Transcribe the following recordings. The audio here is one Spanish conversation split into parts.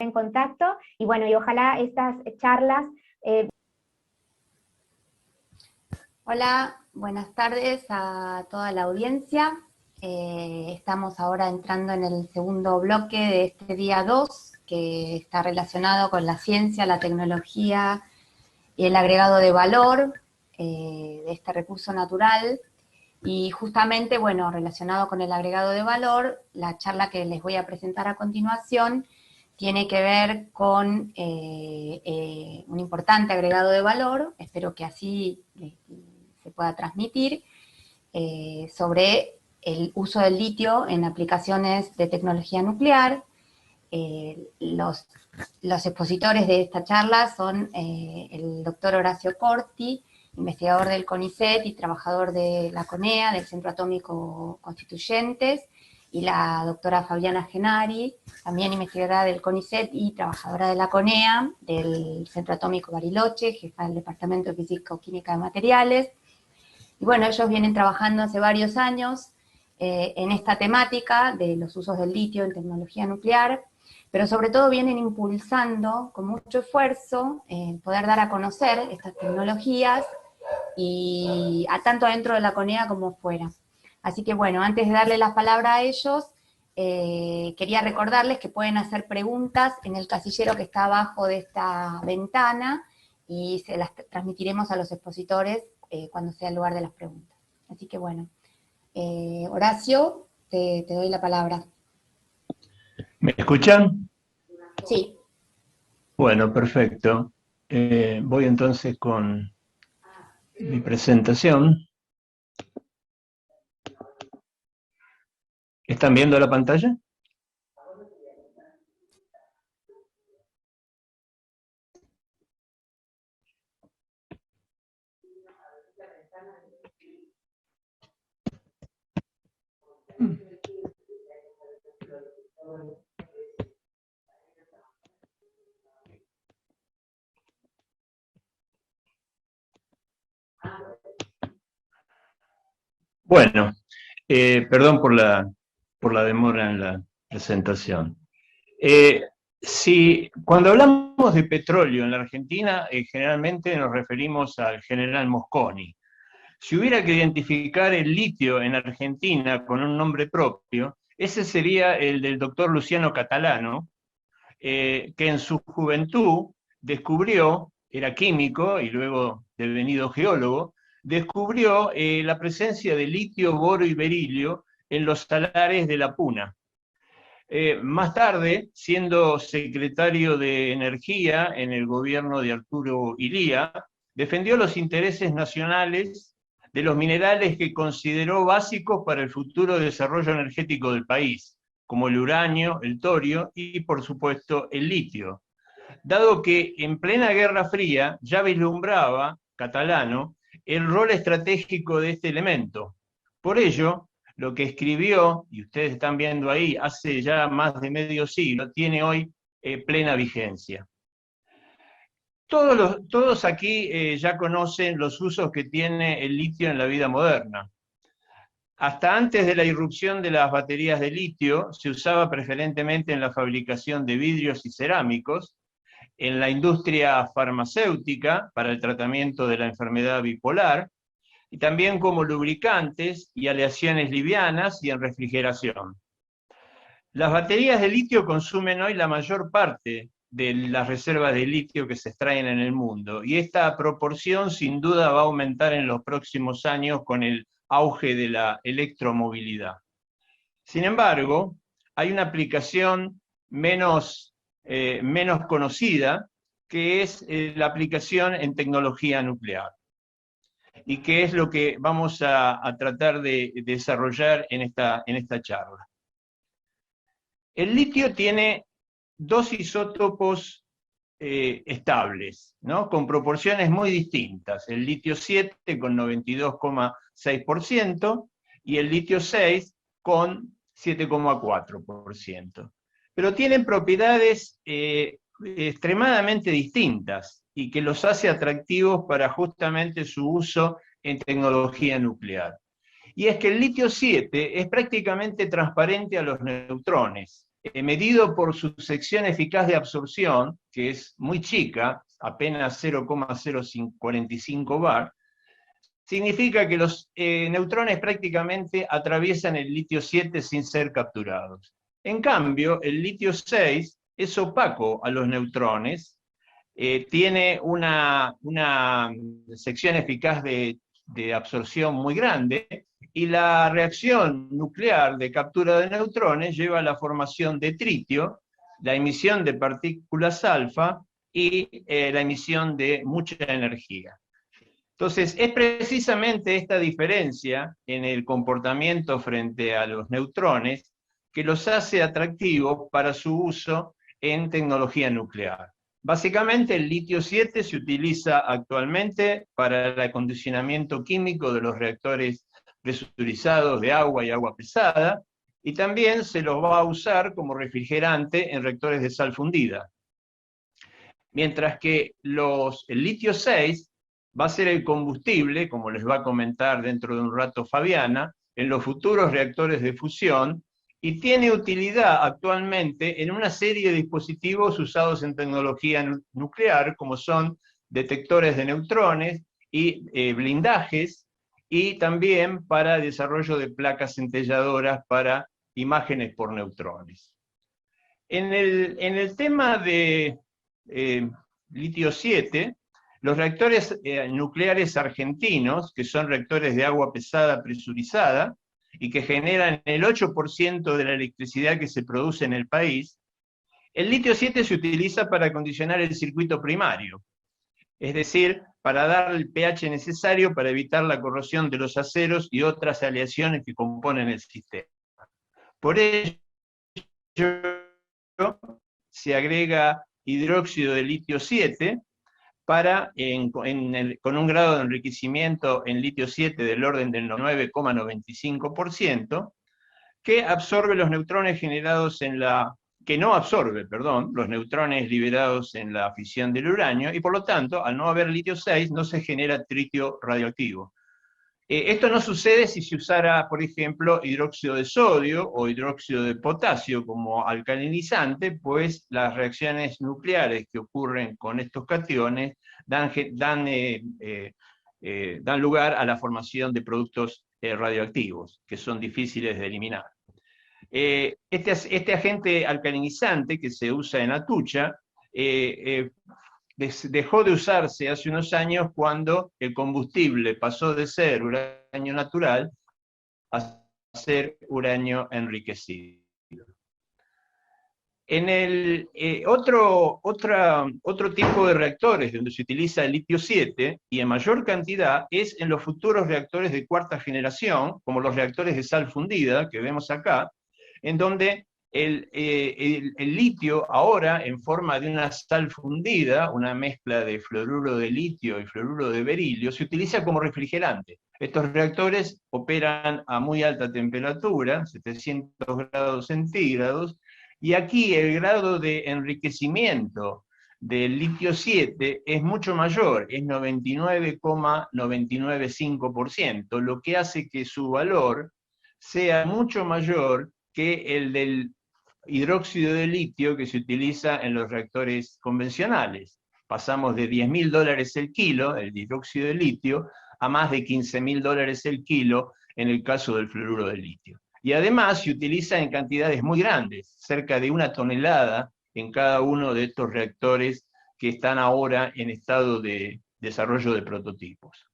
en contacto, y bueno, y ojalá estas charlas... Hola, buenas tardes a toda la audiencia. Estamos ahora entrando en el segundo bloque de este día 2, que está relacionado con la ciencia, la tecnología y el agregado de valor de este recurso natural. Y justamente, bueno, relacionado con el agregado de valor, la charla que les voy a presentar a continuación tiene que ver con un importante agregado de valor, espero que así se pueda transmitir, sobre el uso del litio en aplicaciones de tecnología nuclear. Los expositores de esta charla son el doctor Horacio Corti, investigador del CONICET y trabajador de la CONEA, del Centro Atómico Constituyentes, y la doctora Fabiana Genari, también investigadora del CONICET y trabajadora de la CONEA, del Centro Atómico Bariloche, jefa del Departamento de Físico-Química de Materiales. Y bueno, ellos vienen trabajando hace varios años en esta temática de los usos del litio en tecnología nuclear, pero sobre todo vienen impulsando con mucho esfuerzo poder dar a conocer estas tecnologías, y tanto adentro de la CONEA como fuera. Así que bueno, antes de darle la palabra a ellos, quería recordarles que pueden hacer preguntas en el casillero que está abajo de esta ventana, y se las transmitiremos a los expositores cuando sea el lugar de las preguntas. Así que bueno, Horacio, te doy la palabra. ¿Me escuchan? Sí. Bueno, perfecto. Voy entonces con mi presentación. ¿Están viendo la pantalla? Bueno, perdón por la demora en la presentación. Cuando hablamos de petróleo en la Argentina, generalmente nos referimos al general Mosconi. Si hubiera que identificar el litio en Argentina con un nombre propio, ese sería el del doctor Luciano Catalano, que en su juventud descubrió, era químico y luego devenido geólogo, descubrió la presencia de litio, boro y berilio en los salares de la Puna. Más tarde, siendo secretario de Energía en el gobierno de Arturo Illia, defendió los intereses nacionales de los minerales que consideró básicos para el futuro desarrollo energético del país, como el uranio, el torio y, por supuesto, el litio. Dado que en plena Guerra Fría ya vislumbraba Catalano el rol estratégico de este elemento. Por ello, lo que escribió, y ustedes están viendo ahí, hace ya más de medio siglo, tiene hoy plena vigencia. Todos aquí ya conocen los usos que tiene el litio en la vida moderna. Hasta antes de la irrupción de las baterías de litio, se usaba preferentemente en la fabricación de vidrios y cerámicos, en la industria farmacéutica para el tratamiento de la enfermedad bipolar, y también como lubricantes y aleaciones livianas y en refrigeración. Las baterías de litio consumen hoy la mayor parte de las reservas de litio que se extraen en el mundo, y esta proporción sin duda va a aumentar en los próximos años con el auge de la electromovilidad. Sin embargo, hay una aplicación menos conocida, que es la aplicación en tecnología nuclear, y que es lo que vamos a tratar de desarrollar en esta charla. El litio tiene dos isótopos estables, ¿no? Con proporciones muy distintas. El litio 7 con 92,6% y el litio 6 con 7,4%. Pero tienen propiedades extremadamente distintas y que los hace atractivos para justamente su uso en tecnología nuclear. Y es que el litio 7 es prácticamente transparente a los neutrones, medido por su sección eficaz de absorción, que es muy chica, apenas 0,045 bar, significa que los neutrones prácticamente atraviesan el litio 7 sin ser capturados. En cambio, el litio 6 es opaco a los neutrones, tiene una sección eficaz de absorción muy grande, y la reacción nuclear de captura de neutrones lleva a la formación de tritio, la emisión de partículas alfa y la emisión de mucha energía. Entonces, es precisamente esta diferencia en el comportamiento frente a los neutrones que los hace atractivos para su uso en tecnología nuclear. Básicamente, el litio 7 se utiliza actualmente para el acondicionamiento químico de los reactores presurizados de agua y agua pesada, y también se los va a usar como refrigerante en reactores de sal fundida. Mientras que el litio 6 va a ser el combustible, como les va a comentar dentro de un rato Fabiana, en los futuros reactores de fusión, y tiene utilidad actualmente en una serie de dispositivos usados en tecnología nuclear, como son detectores de neutrones y blindajes, y también para desarrollo de placas centelladoras para imágenes por neutrones. En el tema de litio 7, los reactores nucleares argentinos, que son reactores de agua pesada presurizada, y que generan el 8% de la electricidad que se produce en el país, el litio 7 se utiliza para acondicionar el circuito primario, es decir, para dar el pH necesario para evitar la corrosión de los aceros y otras aleaciones que componen el sistema. Por ello, se agrega hidróxido de litio 7 con un grado de enriquecimiento en litio 7 del orden del 9,95%, que absorbe los neutrones generados que no absorbe, perdón, los neutrones liberados en la fisión del uranio, y por lo tanto, al no haber litio 6, no se genera tritio radioactivo. Esto no sucede si se usara, por ejemplo, hidróxido de sodio o hidróxido de potasio como alcalinizante, pues las reacciones nucleares que ocurren con estos cationes dan lugar a la formación de productos radioactivos, que son difíciles de eliminar. Este agente alcalinizante que se usa en Atucha dejó de usarse hace unos años cuando el combustible pasó de ser uranio natural a ser uranio enriquecido. En el otro tipo de reactores donde se utiliza el litio 7 y en mayor cantidad es en los futuros reactores de cuarta generación, como los reactores de sal fundida que vemos acá, en donde el litio ahora en forma de una sal fundida, una mezcla de fluoruro de litio y fluoruro de berilio, se utiliza como refrigerante. Estos reactores operan a muy alta temperatura, 700 grados centígrados, y aquí el grado de enriquecimiento del litio 7 es mucho mayor, es 99,995%, lo que hace que su valor sea mucho mayor que el del hidróxido de litio que se utiliza en los reactores convencionales. Pasamos de $10.000 el kilo, el hidróxido de litio, a más de $15.000 el kilo en el caso del fluoruro de litio. Y además se utiliza en cantidades muy grandes, cerca de 1 tonelada en cada uno de estos reactores que están ahora en estado de desarrollo de prototipos.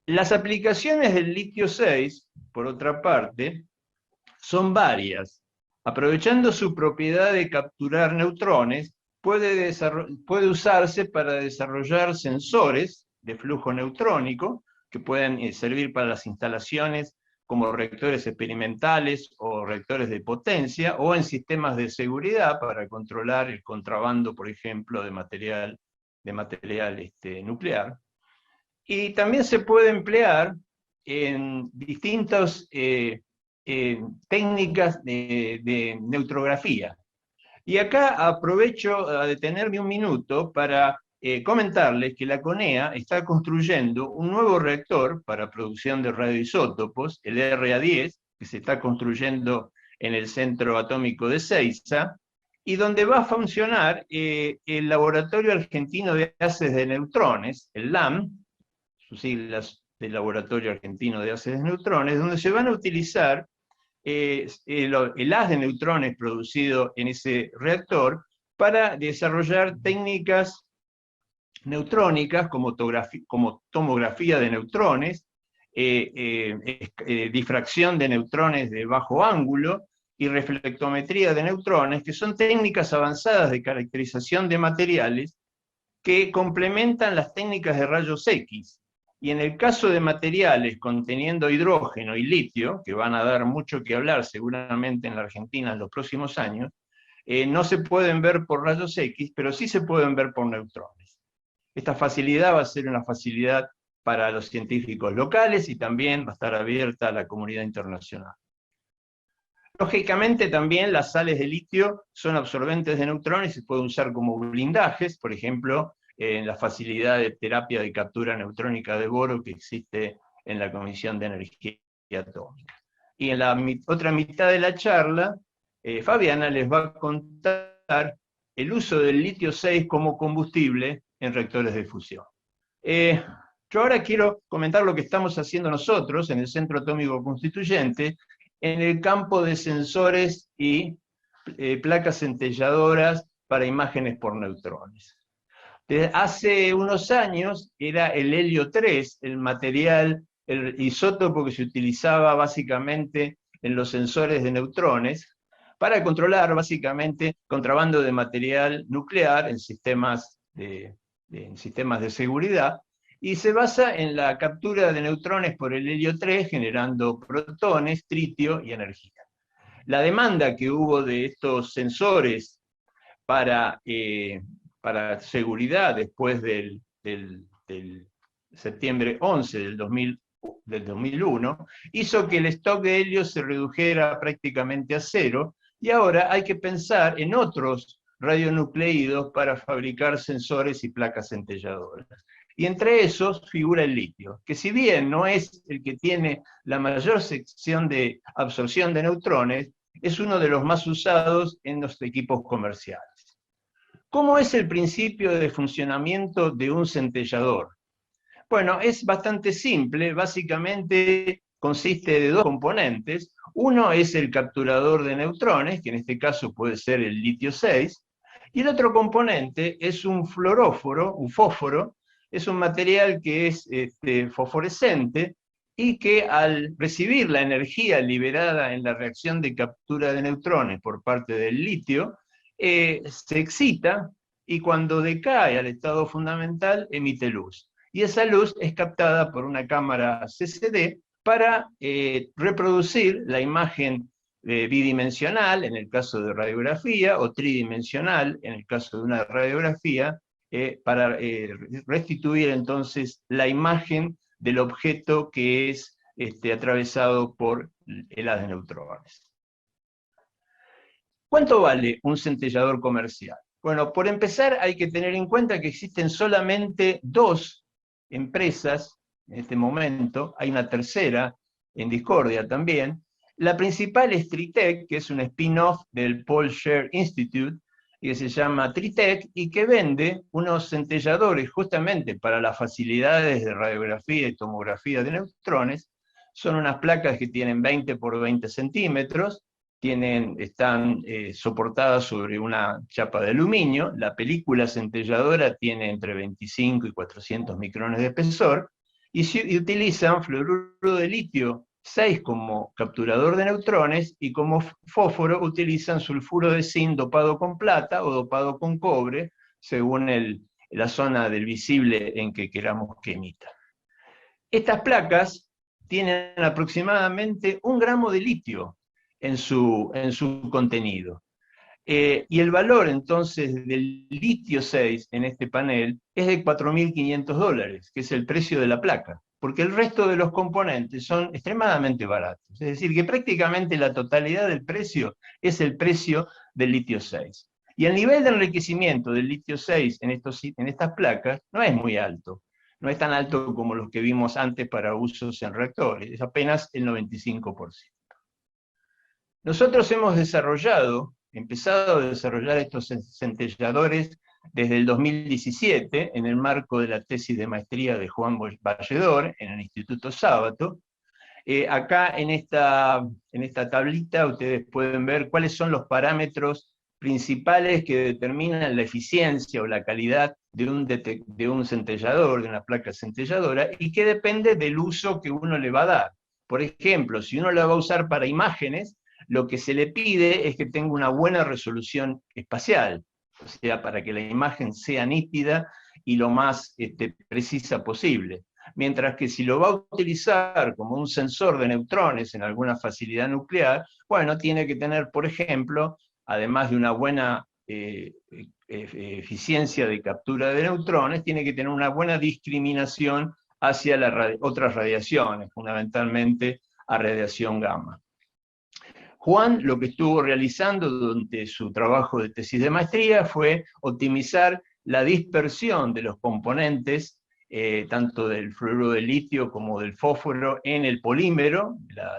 Las aplicaciones del litio 6, por otra parte, son varias. Aprovechando su propiedad de capturar neutrones, puede usarse para desarrollar sensores de flujo neutrónico que pueden servir para las instalaciones como reactores experimentales o reactores de potencia, o en sistemas de seguridad para controlar el contrabando, por ejemplo, de material nuclear. Y también se puede emplear en distintas técnicas de neutrografía. Y acá aprovecho a detenerme un minuto para comentarles que la CONEA está construyendo un nuevo reactor para producción de radioisótopos, el RA10, que se está construyendo en el Centro Atómico de Ezeiza, y donde va a funcionar el Laboratorio Argentino de Haces de Neutrones, el LAM, sus siglas del Laboratorio Argentino de Haces de Neutrones, donde se van a utilizar el haz de neutrones producido en ese reactor para desarrollar técnicas neutrónicas como tomografía de neutrones, difracción de neutrones de bajo ángulo y reflectometría de neutrones, que son técnicas avanzadas de caracterización de materiales que complementan las técnicas de rayos X. Y en el caso de materiales conteniendo hidrógeno y litio, que van a dar mucho que hablar seguramente en la Argentina en los próximos años, no se pueden ver por rayos X, pero sí se pueden ver por neutrones. Esta facilidad va a ser una facilidad para los científicos locales y también va a estar abierta a la comunidad internacional. Lógicamente también las sales de litio son absorbentes de neutrones y se pueden usar como blindajes, por ejemplo, en la facilidad de terapia de captura neutrónica de boro que existe en la Comisión de Energía Atómica. Y en la otra mitad de la charla, Fabiana les va a contar el uso del litio 6 como combustible en reactores de fusión. Yo ahora quiero comentar lo que estamos haciendo nosotros en el Centro Atómico Constituyente en el campo de sensores y placas centelladoras para imágenes por neutrones. Desde hace unos años era el helio 3, el material, el isótopo que se utilizaba básicamente en los sensores de neutrones para controlar básicamente contrabando de material nuclear en sistemas de seguridad, y se basa en la captura de neutrones por el helio 3 generando protones, tritio y energía. La demanda que hubo de estos sensores para seguridad después del septiembre 11 del 2001 hizo que el stock de helio se redujera prácticamente a cero, y ahora hay que pensar en otros radionucleídos para fabricar sensores y placas centelladoras. Y entre esos figura el litio, que si bien no es el que tiene la mayor sección de absorción de neutrones, es uno de los más usados en los equipos comerciales. ¿Cómo es el principio de funcionamiento de un centellador? Bueno, es bastante simple, básicamente consiste de dos componentes. Uno es el capturador de neutrones, que en este caso puede ser el litio 6, y el otro componente es un fluoróforo, un fósforo. Es un material que es fosforescente y que al recibir la energía liberada en la reacción de captura de neutrones por parte del litio, se excita y cuando decae al estado fundamental emite luz. Y esa luz es captada por una cámara CCD para reproducir la imagen bidimensional, en el caso de radiografía, o tridimensional, en el caso de una radiografía, para restituir entonces la imagen del objeto que es atravesado por el haz de neutrones. ¿Cuánto vale un centellador comercial? Bueno, por empezar hay que tener en cuenta que existen solamente dos empresas en este momento, hay una tercera en discordia también. La principal es Tritec, que es un spin-off del Paul Scherr Institute, que se llama Tritec, y que vende unos centelladores justamente para las facilidades de radiografía y tomografía de neutrones. Son unas placas que tienen 20 por 20 centímetros, están soportadas sobre una chapa de aluminio. La película centelladora tiene entre 25 y 400 micrones de espesor, y utilizan fluoruro de litio 6 como capturador de neutrones, y como fósforo utilizan sulfuro de zinc dopado con plata o dopado con cobre, según la zona del visible en que queramos que emita. Estas placas tienen aproximadamente 1 gramo de litio en su contenido. Y el valor entonces del litio 6 en este panel es de $4.500, que es el precio de la placa, porque el resto de los componentes son extremadamente baratos. Es decir, que prácticamente la totalidad del precio es el precio del litio 6. Y el nivel de enriquecimiento del litio 6 en estas placas no es muy alto. No es tan alto como los que vimos antes para usos en reactores, es apenas el 95%. Nosotros hemos empezado a desarrollar estos centelladores desde el 2017, en el marco de la tesis de maestría de Juan Valledor, en el Instituto Sábato. Acá en esta tablita ustedes pueden ver cuáles son los parámetros principales que determinan la eficiencia o la calidad de un centellador, de una placa centelladora, y que depende del uso que uno le va a dar. Por ejemplo, si uno la va a usar para imágenes, lo que se le pide es que tenga una buena resolución espacial, o sea, para que la imagen sea nítida y lo más precisa posible. Mientras que si lo va a utilizar como un sensor de neutrones en alguna facilidad nuclear, bueno, tiene que tener, por ejemplo, además de una buena eficiencia de captura de neutrones, tiene que tener una buena discriminación hacia otras radiaciones, fundamentalmente a radiación gamma. Juan lo que estuvo realizando durante su trabajo de tesis de maestría fue optimizar la dispersión de los componentes, tanto del fluoruro de litio como del fósforo, en el polímero.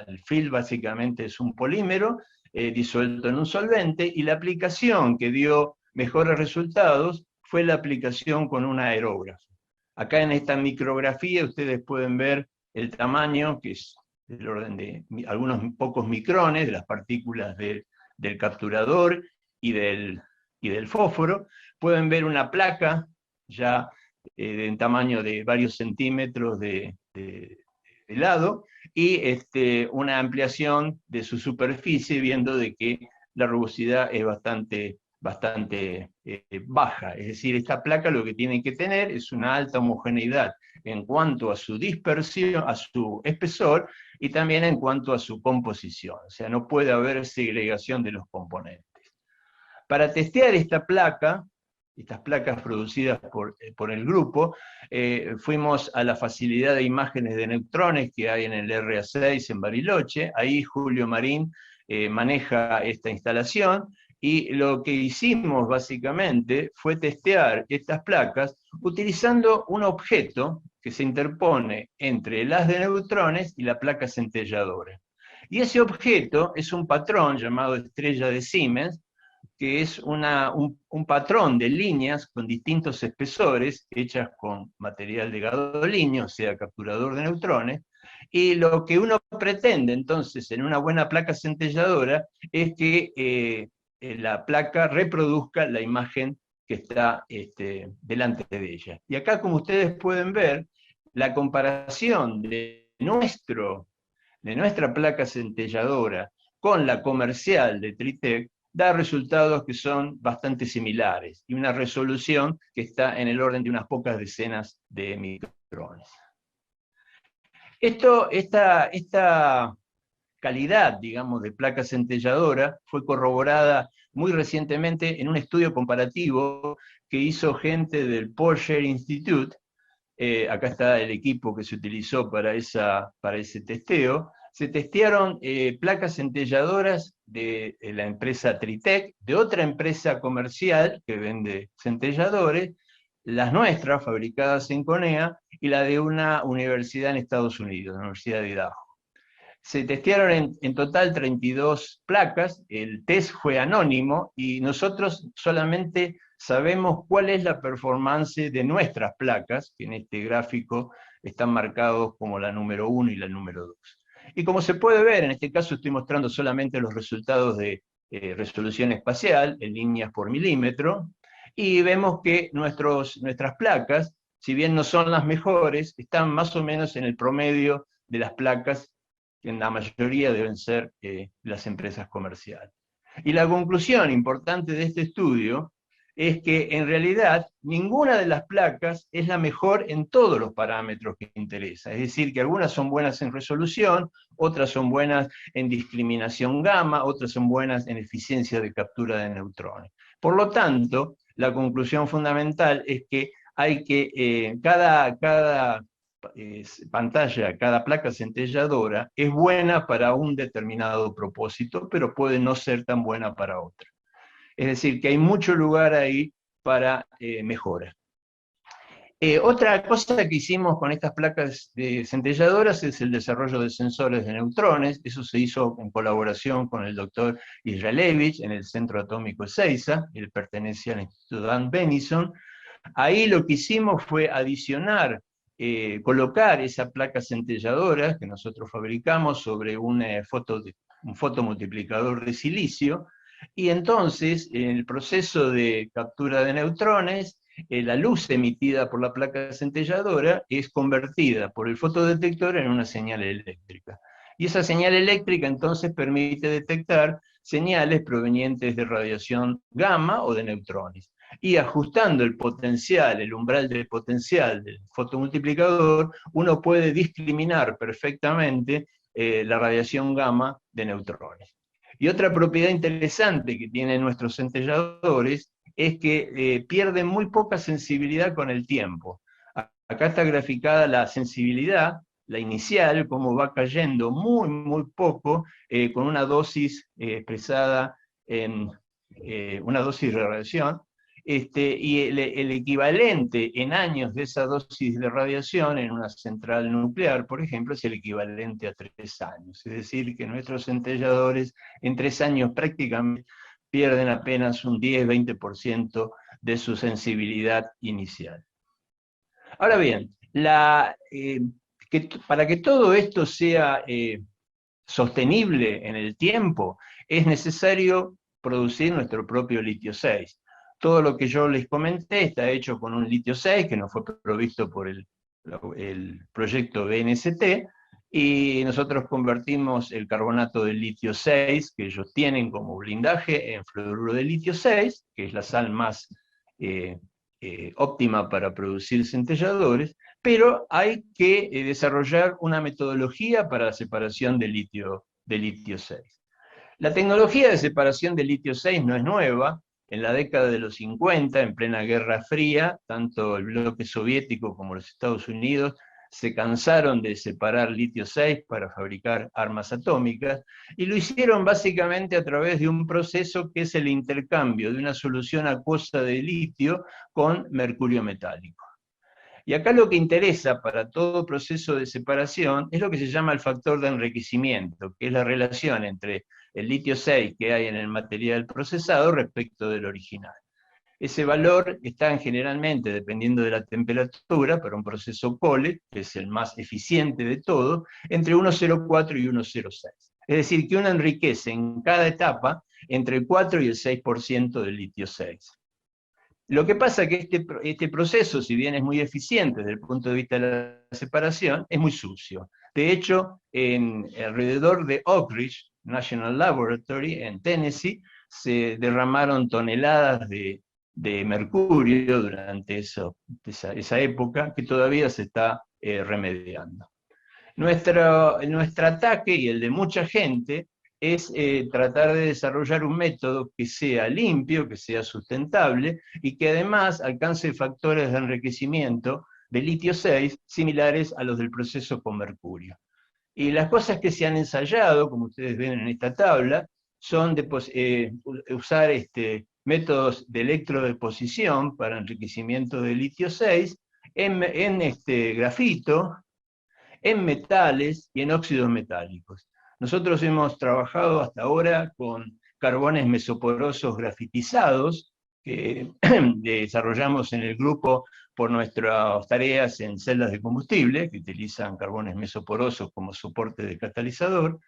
El film básicamente es un polímero disuelto en un solvente, y la aplicación que dio mejores resultados fue la aplicación con un aerógrafo. Acá en esta micrografía ustedes pueden ver el tamaño, que es del orden de algunos pocos micrones, de las partículas del capturador y del fósforo. Pueden ver una placa ya en tamaño de varios centímetros de lado, y una ampliación de su superficie, viendo de que la rugosidad es bastante baja. Es decir, esta placa lo que tiene que tener es una alta homogeneidad en cuanto a su dispersión, a su espesor, y también en cuanto a su composición. O sea, no puede haber segregación de los componentes. Para testear esta placa, estas placas producidas por el grupo, fuimos a la facilidad de imágenes de neutrones que hay en el RA6 en Bariloche. Ahí Julio Marín maneja esta instalación, y lo que hicimos básicamente fue testear estas placas utilizando un objeto que se interpone entre el haz de neutrones y la placa centelladora. Y ese objeto es un patrón llamado estrella de Siemens, que es un patrón de líneas con distintos espesores, hechas con material de gadolinio, o sea, capturador de neutrones, y lo que uno pretende entonces en una buena placa centelladora es que la placa reproduzca la imagen que está delante de ella. Y acá, como ustedes pueden ver, la comparación de nuestra placa centelladora con la comercial de Tritec da resultados que son bastante similares, y una resolución que está en el orden de unas pocas decenas de micrones. Esta calidad, digamos, de placa centelladora fue corroborada muy recientemente en un estudio comparativo que hizo gente del Porsche Institute. Acá está el equipo que se utilizó para ese testeo. Se testearon placas centelladoras de la empresa Tritec, de otra empresa comercial que vende centelladores, las nuestras, fabricadas en Conea, y la de una universidad en Estados Unidos, la Universidad de Idaho. Se testearon en total 32 placas, el test fue anónimo, y nosotros solamente sabemos cuál es la performance de nuestras placas, que en este gráfico están marcados como la número 1 y la número 2. Y como se puede ver, en este caso estoy mostrando solamente los resultados de resolución espacial, en líneas por milímetro, y vemos que nuestras placas, si bien no son las mejores, están más o menos en el promedio de las placas que en la mayoría deben ser las empresas comerciales. Y la conclusión importante de este estudio es que en realidad ninguna de las placas es la mejor en todos los parámetros que interesa. Es decir, que algunas son buenas en resolución, otras son buenas en discriminación gamma, otras son buenas en eficiencia de captura de neutrones. Por lo tanto, la conclusión fundamental es que hay que, cada pantalla, cada placa centelladora es buena para un determinado propósito, pero puede no ser tan buena para otra. Es decir, que hay mucho lugar ahí para mejora. Otra cosa que hicimos con estas placas centelladoras es el desarrollo de sensores de neutrones. Eso se hizo en colaboración con el doctor Israelevich en el Centro Atómico Ezeiza. Él pertenece al Instituto Dan Benison. Ahí lo que hicimos fue adicionar, colocar esa placa centelladora que nosotros fabricamos sobre un fotomultiplicador de silicio, y entonces en el proceso de captura de neutrones, la luz emitida por la placa centelladora es convertida por el fotodetector en una señal eléctrica. Y esa señal eléctrica entonces permite detectar señales provenientes de radiación gamma o de neutrones. Y ajustando el potencial, el umbral de potencial del fotomultiplicador, uno puede discriminar perfectamente la radiación gamma de neutrones. Y otra propiedad interesante que tienen nuestros centelladores es que pierden muy poca sensibilidad con el tiempo. Acá está graficada la sensibilidad, la inicial, cómo va cayendo muy poco, con una dosis expresada en una dosis de radiación, y el equivalente en años de esa dosis de radiación en una central nuclear, por ejemplo, es el equivalente a 3 años. Es decir, que nuestros centelladores en 3 años prácticamente pierden apenas un 10-20% de su sensibilidad inicial. Ahora bien, para que todo esto sea sostenible en el tiempo, es necesario producir nuestro propio litio 6. Todo lo que yo les comenté está hecho con un litio 6 que nos fue provisto por el proyecto BNST, y nosotros convertimos el carbonato de litio 6, que ellos tienen como blindaje, en fluoruro de litio 6, que es la sal más óptima para producir centelladores, pero hay que desarrollar una metodología para la separación de litio 6. La tecnología de separación de litio 6 no es nueva. En la década de los 50, en plena Guerra Fría, tanto el bloque soviético como los Estados Unidos se cansaron de separar litio 6 para fabricar armas atómicas, y lo hicieron básicamente a través de un proceso que es el intercambio de una solución acuosa de litio con mercurio metálico. Y acá lo que interesa para todo proceso de separación es lo que se llama el factor de enriquecimiento, que es la relación entre el litio 6 que hay en el material procesado respecto del original. Ese valor está generalmente, dependiendo de la temperatura, para un proceso Cole, que es el más eficiente de todo, entre 1,04 y 1,06. Es decir, que uno enriquece en cada etapa entre el 4 y el 6% del litio 6. Lo que pasa es que este proceso, si bien es muy eficiente desde el punto de vista de la separación, es muy sucio. De hecho, alrededor de Oak Ridge National Laboratory, en Tennessee, se derramaron toneladas de mercurio durante esa época, que todavía se está remediando. Nuestro ataque, y el de mucha gente, es tratar de desarrollar un método que sea limpio, que sea sustentable, y que además alcance factores de enriquecimiento de litio 6 similares a los del proceso con mercurio. Y las cosas que se han ensayado, como ustedes ven en esta tabla, son usar métodos de electrodeposición para enriquecimiento de litio 6 en grafito, en metales y en óxidos metálicos. Nosotros hemos trabajado hasta ahora con carbones mesoporosos grafitizados, que desarrollamos en el grupo por nuestras tareas en celdas de combustible, que utilizan carbones mesoporosos como soporte de catalizador,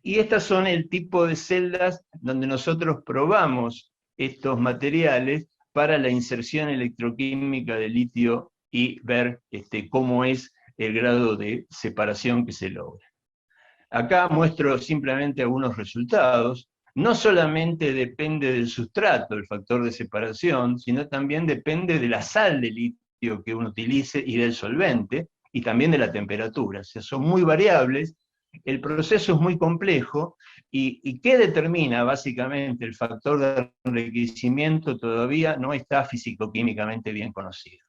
y estas son el tipo de celdas donde nosotros probamos estos materiales para la inserción electroquímica de litio y ver cómo es el grado de separación que se logra. Acá muestro simplemente algunos resultados. No solamente depende del sustrato el factor de separación, sino también depende de la sal de litio que uno utilice y del solvente, y también de la temperatura. O sea, son muy variables, el proceso es muy complejo, y ¿qué determina básicamente el factor de enriquecimiento? Todavía no está físico-químicamente bien conocido.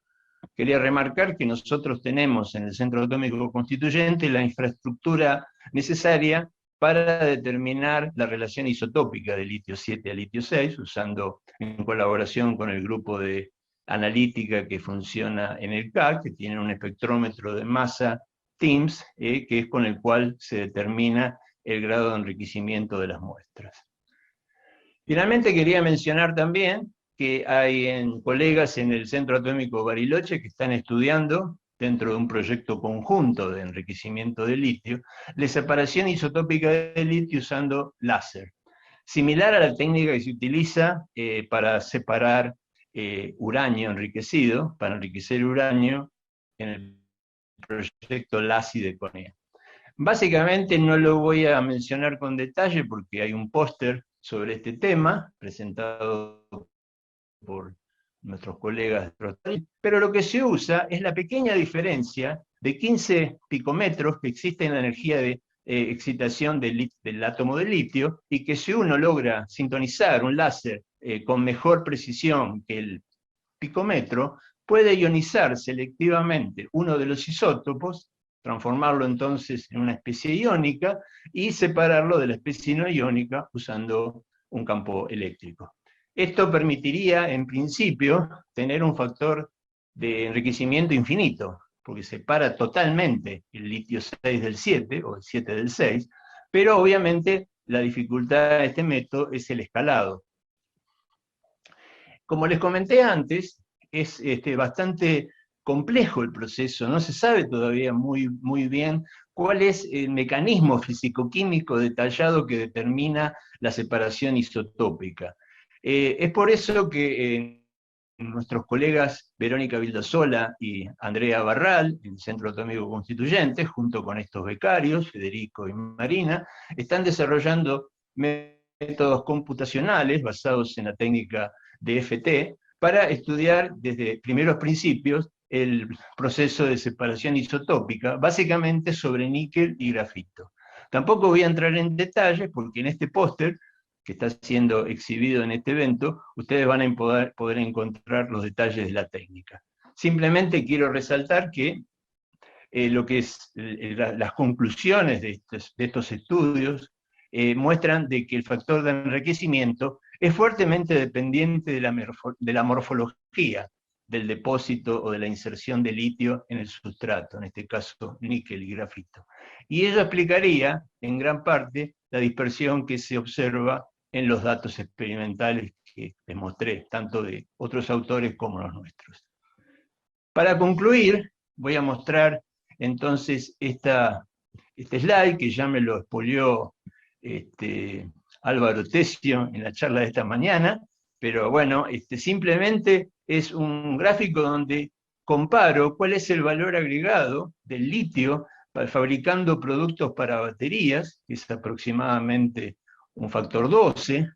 Quería remarcar que nosotros tenemos en el Centro Atómico Constituyente la infraestructura necesaria para determinar la relación isotópica de litio 7 a litio 6, usando en colaboración con el grupo de analítica que funciona en el CAC, que tiene un espectrómetro de masa TIMS, que es con el cual se determina el grado de enriquecimiento de las muestras. Finalmente quería mencionar también que hay colegas en el Centro Atómico Bariloche que están estudiando, dentro de un proyecto conjunto de enriquecimiento de litio, la separación isotópica de litio usando láser, similar a la técnica que se utiliza para separar uranio enriquecido, para enriquecer uranio en el proyecto LASI de CONEA. Básicamente no lo voy a mencionar con detalle porque hay un póster sobre este tema presentado por nuestros colegas, pero lo que se usa es la pequeña diferencia de 15 picometros que existe en la energía de excitación del átomo de litio, y que si uno logra sintonizar un láser con mejor precisión que el picómetro, puede ionizar selectivamente uno de los isótopos, transformarlo entonces en una especie iónica y separarlo de la especie no iónica usando un campo eléctrico. Esto permitiría, en principio, tener un factor de enriquecimiento infinito, porque separa totalmente el litio 6 del 7, o el 7 del 6, pero obviamente la dificultad de este método es el escalado. Como les comenté antes, es bastante complejo el proceso, no se sabe todavía muy bien cuál es el mecanismo físico-químico detallado que determina la separación isotópica. Es por eso que nuestros colegas Verónica Vildasola y Andrea Barral, en el Centro Atómico Constituyente, junto con estos becarios, Federico y Marina, están desarrollando métodos computacionales basados en la técnica DFT para estudiar desde primeros principios el proceso de separación isotópica, básicamente sobre níquel y grafito. Tampoco voy a entrar en detalles porque en este póster que está siendo exhibido en este evento, ustedes van a poder encontrar los detalles de la técnica. Simplemente quiero resaltar que lo que es las conclusiones de estos estudios muestran de que el factor de enriquecimiento es fuertemente dependiente de la morfología del depósito o de la inserción de litio en el sustrato, en este caso níquel y grafito. Y ello explicaría, en gran parte, la dispersión que se observa en los datos experimentales que les mostré, tanto de otros autores como los nuestros. Para concluir, voy a mostrar entonces este slide, que ya me lo expolió Álvaro Tessio en la charla de esta mañana, pero bueno, simplemente es un gráfico donde comparo cuál es el valor agregado del litio fabricando productos para baterías, que es aproximadamente un factor 12.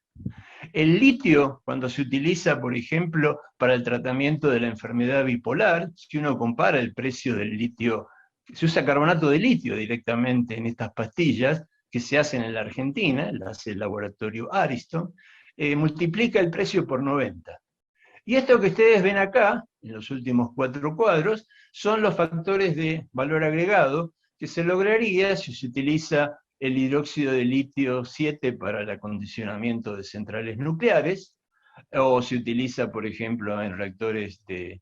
El litio, cuando se utiliza, por ejemplo, para el tratamiento de la enfermedad bipolar, si uno compara el precio del litio, se usa carbonato de litio directamente en estas pastillas, que se hacen en la Argentina, las hace el laboratorio Ariston, multiplica el precio por 90. Y esto que ustedes ven acá, en los últimos 4 cuadros, son los factores de valor agregado que se lograría si se utiliza el hidróxido de litio 7 para el acondicionamiento de centrales nucleares, o se utiliza, por ejemplo, en reactores de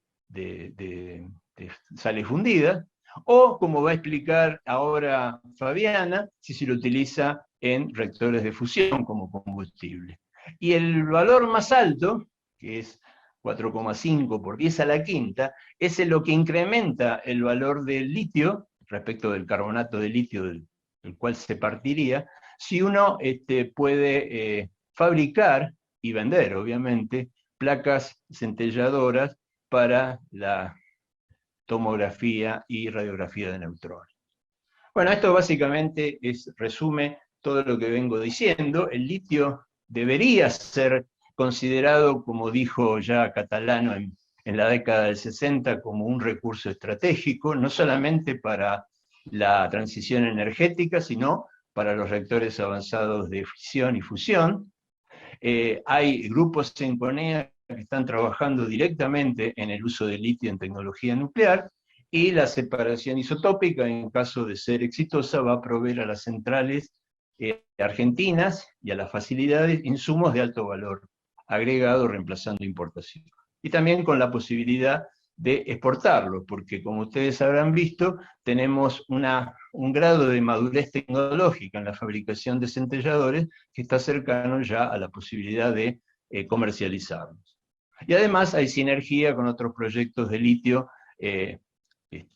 sales fundidas, o, como va a explicar ahora Fabiana, si se lo utiliza en reactores de fusión como combustible. Y el valor más alto, que es 4,5 por 10 a la quinta, es lo que incrementa el valor del litio respecto del carbonato de litio del cual se partiría, si uno puede fabricar y vender, obviamente, placas centelladoras para la tomografía y radiografía de neutrones. Bueno, esto básicamente resume todo lo que vengo diciendo. El litio debería ser considerado, como dijo ya Catalano en la década del 60, como un recurso estratégico, no solamente para la transición energética, sino para los reactores avanzados de fisión y fusión. Hay grupos en CONEA que están trabajando directamente en el uso del litio en tecnología nuclear, y la separación isotópica, en caso de ser exitosa, va a proveer a las centrales argentinas y a las facilidades insumos de alto valor agregado, reemplazando importación. y también con la posibilidad de exportarlo, porque como ustedes habrán visto, tenemos un grado de madurez tecnológica en la fabricación de centelladores que está cercano ya a la posibilidad de comercializarlos. Y además hay sinergia con otros proyectos de litio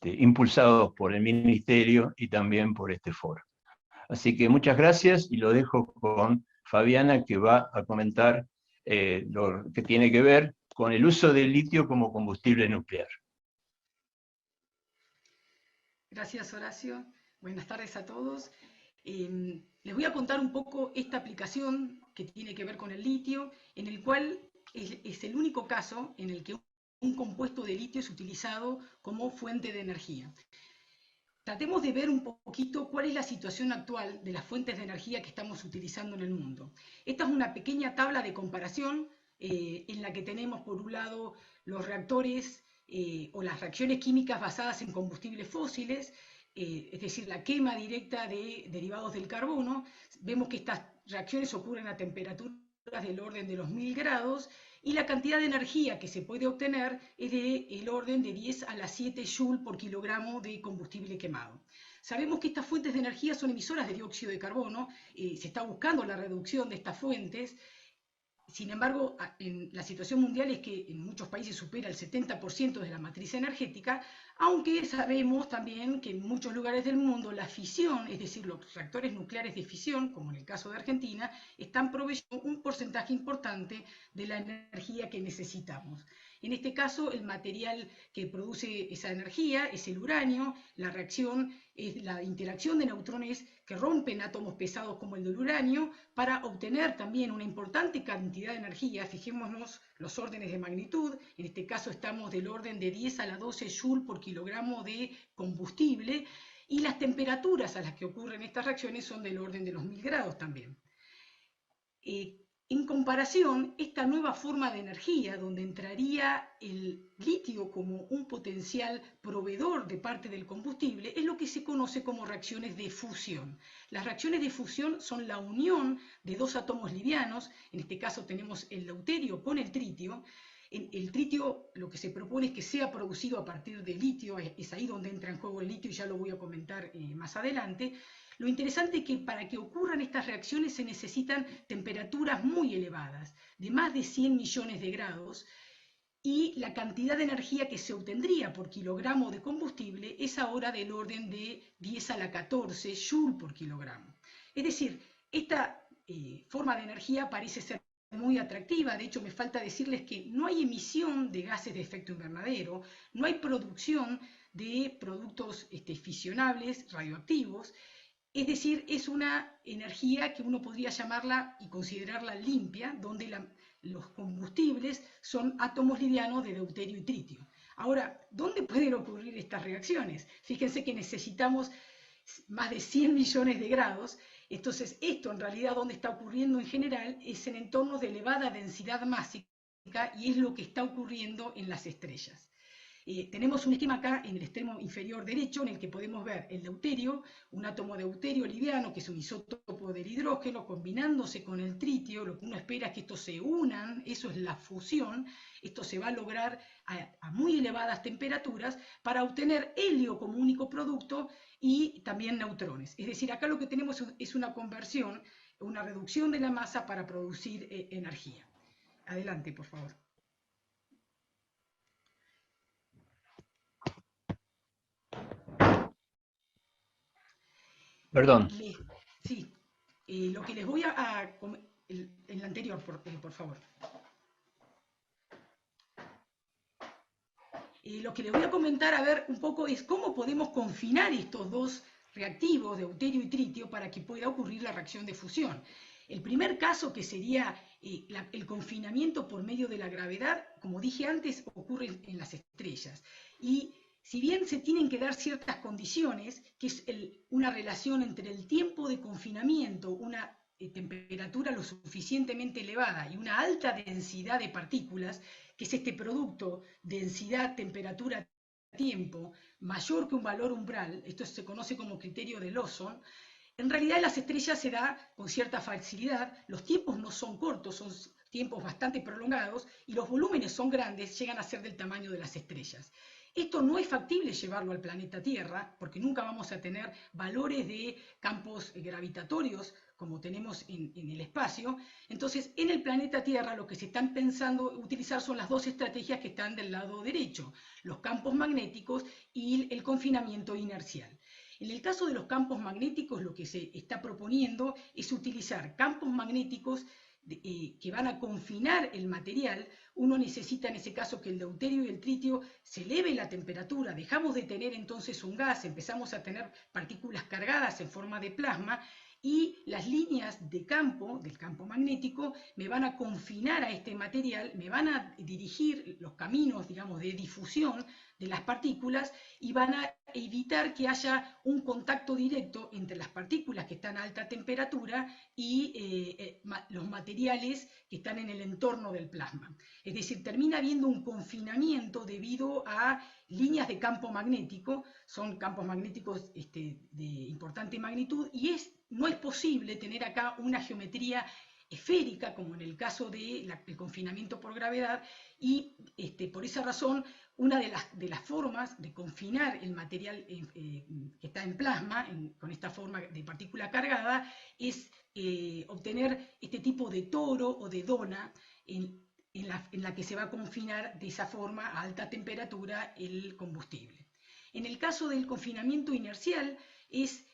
impulsados por el Ministerio y también por este foro. Así que muchas gracias y lo dejo con Fabiana, que va a comentar lo que tiene que ver con el uso del litio como combustible nuclear. Gracias, Horacio. Buenas tardes a todos. Les voy a contar un poco esta aplicación que tiene que ver con el litio, en el cual es el único caso en el que un compuesto de litio es utilizado como fuente de energía. Tratemos de ver un poquito cuál es la situación actual de las fuentes de energía que estamos utilizando en el mundo. Esta es una pequeña tabla de comparación en la que tenemos por un lado los reactores o las reacciones químicas basadas en combustibles fósiles, es decir, la quema directa de derivados del carbono. Vemos que estas reacciones ocurren a temperaturas del orden de los 1000 grados y la cantidad de energía que se puede obtener es del orden de 10 a la 7 joule por kilogramo de combustible quemado. Sabemos que estas fuentes de energía son emisoras de dióxido de carbono, se está buscando la reducción de estas fuentes. Sin embargo, la situación mundial es que en muchos países supera el 70% de la matriz energética, aunque sabemos también que en muchos lugares del mundo la fisión, es decir, los reactores nucleares de fisión, como en el caso de Argentina, están proveyendo un porcentaje importante de la energía que necesitamos. En este caso, el material que produce esa energía es el uranio. La reacción es la interacción de neutrones que rompen átomos pesados como el del uranio para obtener también una importante cantidad de energía. Fijémonos los órdenes de magnitud. En este caso estamos del orden de 10 a la 12 joule por kilogramo de combustible, y las temperaturas a las que ocurren estas reacciones son del orden de los 1000 grados también. En comparación, esta nueva forma de energía, donde entraría el litio como un potencial proveedor de parte del combustible, es lo que se conoce como reacciones de fusión. Las reacciones de fusión son la unión de dos átomos livianos, en este caso tenemos el deuterio con el tritio. El tritio lo que se propone es que sea producido a partir de litio, es ahí donde entra en juego el litio y ya lo voy a comentar más adelante. Lo interesante es que para que ocurran estas reacciones se necesitan temperaturas muy elevadas, de más de 100 millones de grados, y la cantidad de energía que se obtendría por kilogramo de combustible es ahora del orden de 10 a la 14 joule por kilogramo. Es decir, esta forma de energía parece ser muy atractiva. De hecho, me falta decirles que no hay emisión de gases de efecto invernadero, no hay producción de productos fisionables radioactivos. Es decir, es una energía que uno podría llamarla y considerarla limpia, donde los combustibles son átomos livianos de deuterio y tritio. Ahora, ¿dónde pueden ocurrir estas reacciones? Fíjense que necesitamos más de 100 millones de grados. Entonces, esto en realidad donde está ocurriendo en general es en entornos de elevada densidad másica, y es lo que está ocurriendo en las estrellas. Tenemos un esquema acá en el extremo inferior derecho en el que podemos ver el deuterio, un átomo de deuterio liviano que es un isótopo del hidrógeno combinándose con el tritio. Lo que uno espera es que estos se unan, eso es la fusión. Esto se va a lograr a muy elevadas temperaturas para obtener helio como único producto y también neutrones. Es decir, acá lo que tenemos es una conversión, una reducción de la masa para producir energía. Adelante, por favor. Perdón. Sí, lo que les voy en la anterior, por favor. Lo que les voy a comentar, a ver, un poco es cómo podemos confinar estos dos reactivos, deuterio y tritio, para que pueda ocurrir la reacción de fusión. El primer caso, que sería el confinamiento por medio de la gravedad, como dije antes, ocurre en las estrellas. Y si bien se tienen que dar ciertas condiciones, que es una relación entre el tiempo de confinamiento, una temperatura lo suficientemente elevada y una alta densidad de partículas, que es este producto densidad, temperatura, tiempo, mayor que un valor umbral, esto se conoce como criterio de Lawson. En realidad en las estrellas se da con cierta facilidad, los tiempos no son cortos, son tiempos bastante prolongados y los volúmenes son grandes, llegan a ser del tamaño de las estrellas. Esto no es factible llevarlo al planeta Tierra, porque nunca vamos a tener valores de campos gravitatorios como tenemos en el espacio. Entonces, en el planeta Tierra lo que se están pensando utilizar son las dos estrategias que están del lado derecho, los campos magnéticos y el confinamiento inercial. En el caso de los campos magnéticos, lo que se está proponiendo es utilizar campos magnéticos que van a confinar el material. Uno necesita en ese caso que el deuterio y el tritio se eleve la temperatura, dejamos de tener entonces un gas, empezamos a tener partículas cargadas en forma de plasma, y las líneas de campo, del campo magnético, me van a confinar a este material, me van a dirigir los caminos, digamos, de difusión de las partículas y van a evitar que haya un contacto directo entre las partículas que están a alta temperatura y los materiales que están en el entorno del plasma. Es decir, termina habiendo un confinamiento debido a líneas de campo magnético, son campos magnéticos de importante magnitud, y no es posible tener acá una geometría esférica, como en el caso del confinamiento por gravedad, y por esa razón una de las formas de confinar el material que está en plasma, con esta forma de partícula cargada, es obtener este tipo de toro o de dona en la que se va a confinar de esa forma a alta temperatura el combustible. En el caso del confinamiento inercial es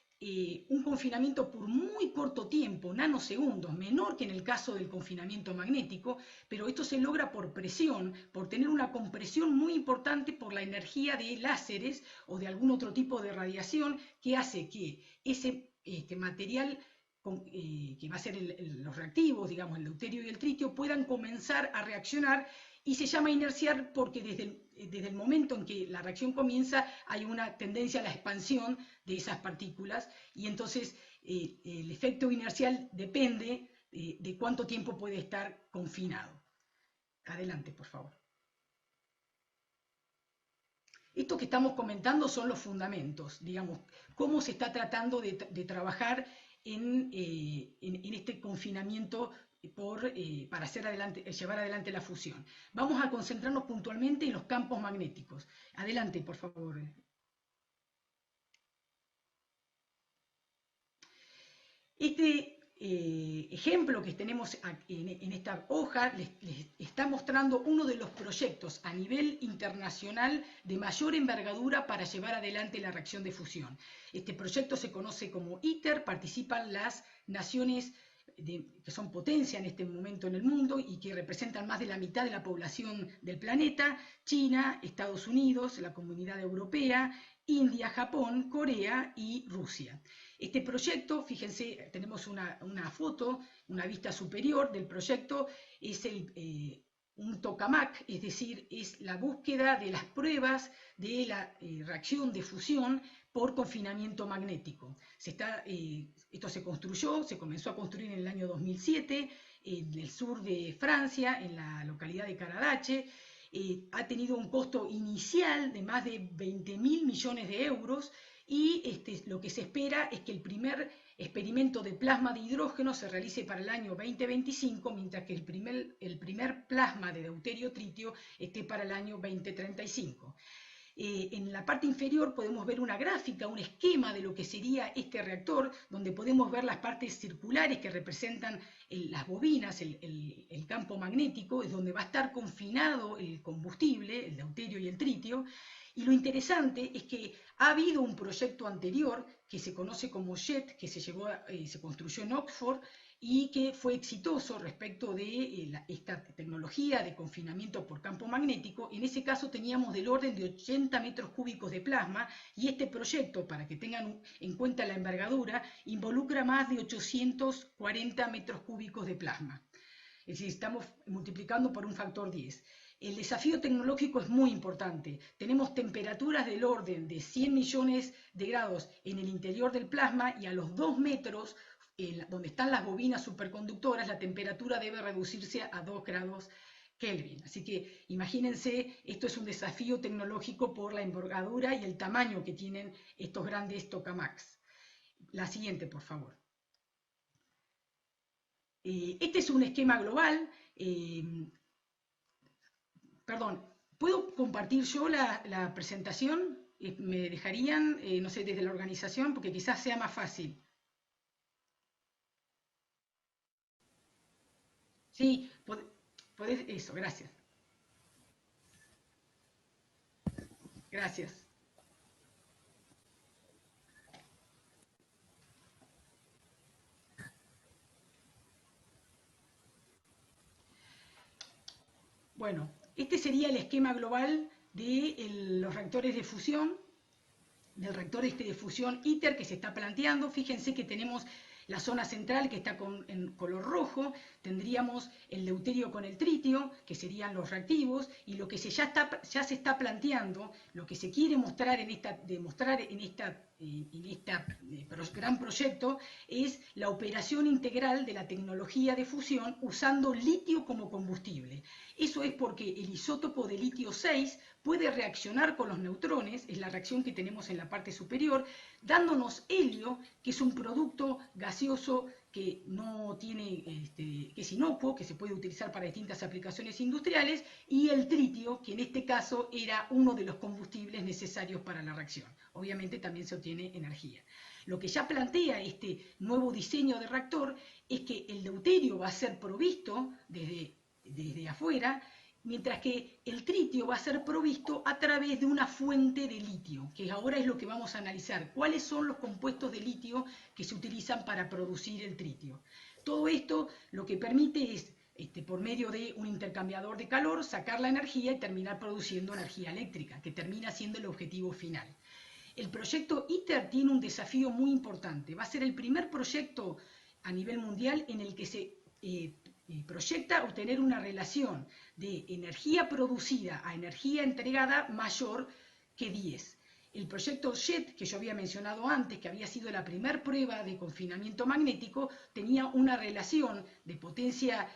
un confinamiento por muy corto tiempo, nanosegundos, menor que en el caso del confinamiento magnético, pero esto se logra por presión, por tener una compresión muy importante por la energía de láseres o de algún otro tipo de radiación que hace que ese material que va a ser los reactivos, digamos el deuterio y el tritio, puedan comenzar a reaccionar, y se llama inercial porque desde el momento en que la reacción comienza hay una tendencia a la expansión de esas partículas, y entonces el efecto inercial depende de cuánto tiempo puede estar confinado. Adelante, por favor. Esto que estamos comentando son los fundamentos, digamos, cómo se está tratando de trabajar en este confinamiento para llevar adelante la fusión. Vamos a concentrarnos puntualmente en los campos magnéticos. Adelante, por favor. Este ejemplo que tenemos en esta hoja les está mostrando uno de los proyectos a nivel internacional de mayor envergadura para llevar adelante la reacción de fusión. Este proyecto se conoce como ITER, participan las naciones que son potencia en este momento en el mundo y que representan más de la mitad de la población del planeta: China, Estados Unidos, la Comunidad Europea, India, Japón, Corea y Rusia. Este proyecto, fíjense, tenemos una foto, una vista superior del proyecto, es un tokamak, es decir, es la búsqueda de las pruebas de la reacción de fusión por confinamiento magnético. Esto se comenzó a construir en el año 2007 en el sur de Francia, en la localidad de Caradache. Ha tenido un costo inicial de más de 20.000 millones de euros, y lo que se espera es que el primer experimento de plasma de hidrógeno se realice para el año 2025, mientras que el primer plasma de deuterio-tritio esté para el año 2035. En la parte inferior podemos ver una gráfica, un esquema de lo que sería este reactor, donde podemos ver las partes circulares que representan las bobinas, el campo magnético, es donde va a estar confinado el combustible, el deuterio y el tritio. Y lo interesante es que ha habido un proyecto anterior que se conoce como JET, que se construyó en Oxford y que fue exitoso respecto de esta tecnología de confinamiento por campo magnético. En ese caso teníamos del orden de 80 metros cúbicos de plasma, y este proyecto, para que tengan en cuenta la envergadura, involucra más de 840 metros cúbicos de plasma. Es decir, estamos multiplicando por un factor 10. El desafío tecnológico es muy importante. Tenemos temperaturas del orden de 100 millones de grados en el interior del plasma, y a los 2 metros, donde están las bobinas superconductoras, la temperatura debe reducirse a 2 grados Kelvin. Así que imagínense, esto es un desafío tecnológico por la envergadura y el tamaño que tienen estos grandes tokamaks. La siguiente, por favor. Este es un esquema global Perdón, ¿puedo compartir yo la presentación? ¿Me dejarían, no sé, desde la organización? Porque quizás sea más fácil. Sí, podés, eso, gracias. Gracias. Bueno, este sería el esquema global de los reactores de fusión, del reactor de fusión ITER que se está planteando. Fíjense que tenemos la zona central que está en color rojo, tendríamos el deuterio con el tritio, que serían los reactivos, y lo que ya se está planteando, lo que se quiere mostrar en este gran proyecto, es la operación integral de la tecnología de fusión usando litio como combustible. Eso es porque el isótopo de litio 6 puede reaccionar con los neutrones, es la reacción que tenemos en la parte superior, dándonos helio, que es un producto gaseoso que no tiene, que es inocuo, que se puede utilizar para distintas aplicaciones industriales, y el tritio, que en este caso era uno de los combustibles necesarios para la reacción. Obviamente también se obtiene energía. Lo que ya plantea este nuevo diseño de reactor es que el deuterio va a ser provisto desde afuera, mientras que el tritio va a ser provisto a través de una fuente de litio, que ahora es lo que vamos a analizar. ¿Cuáles son los compuestos de litio que se utilizan para producir el tritio? Todo esto lo que permite es, por medio de un intercambiador de calor, sacar la energía y terminar produciendo energía eléctrica, que termina siendo el objetivo final. El proyecto ITER tiene un desafío muy importante. Va a ser el primer proyecto a nivel mundial en el que se proyecta obtener una relación de energía producida a energía entregada mayor que 10. El proyecto JET, que yo había mencionado antes, que había sido la primera prueba de confinamiento magnético, tenía una relación de potencia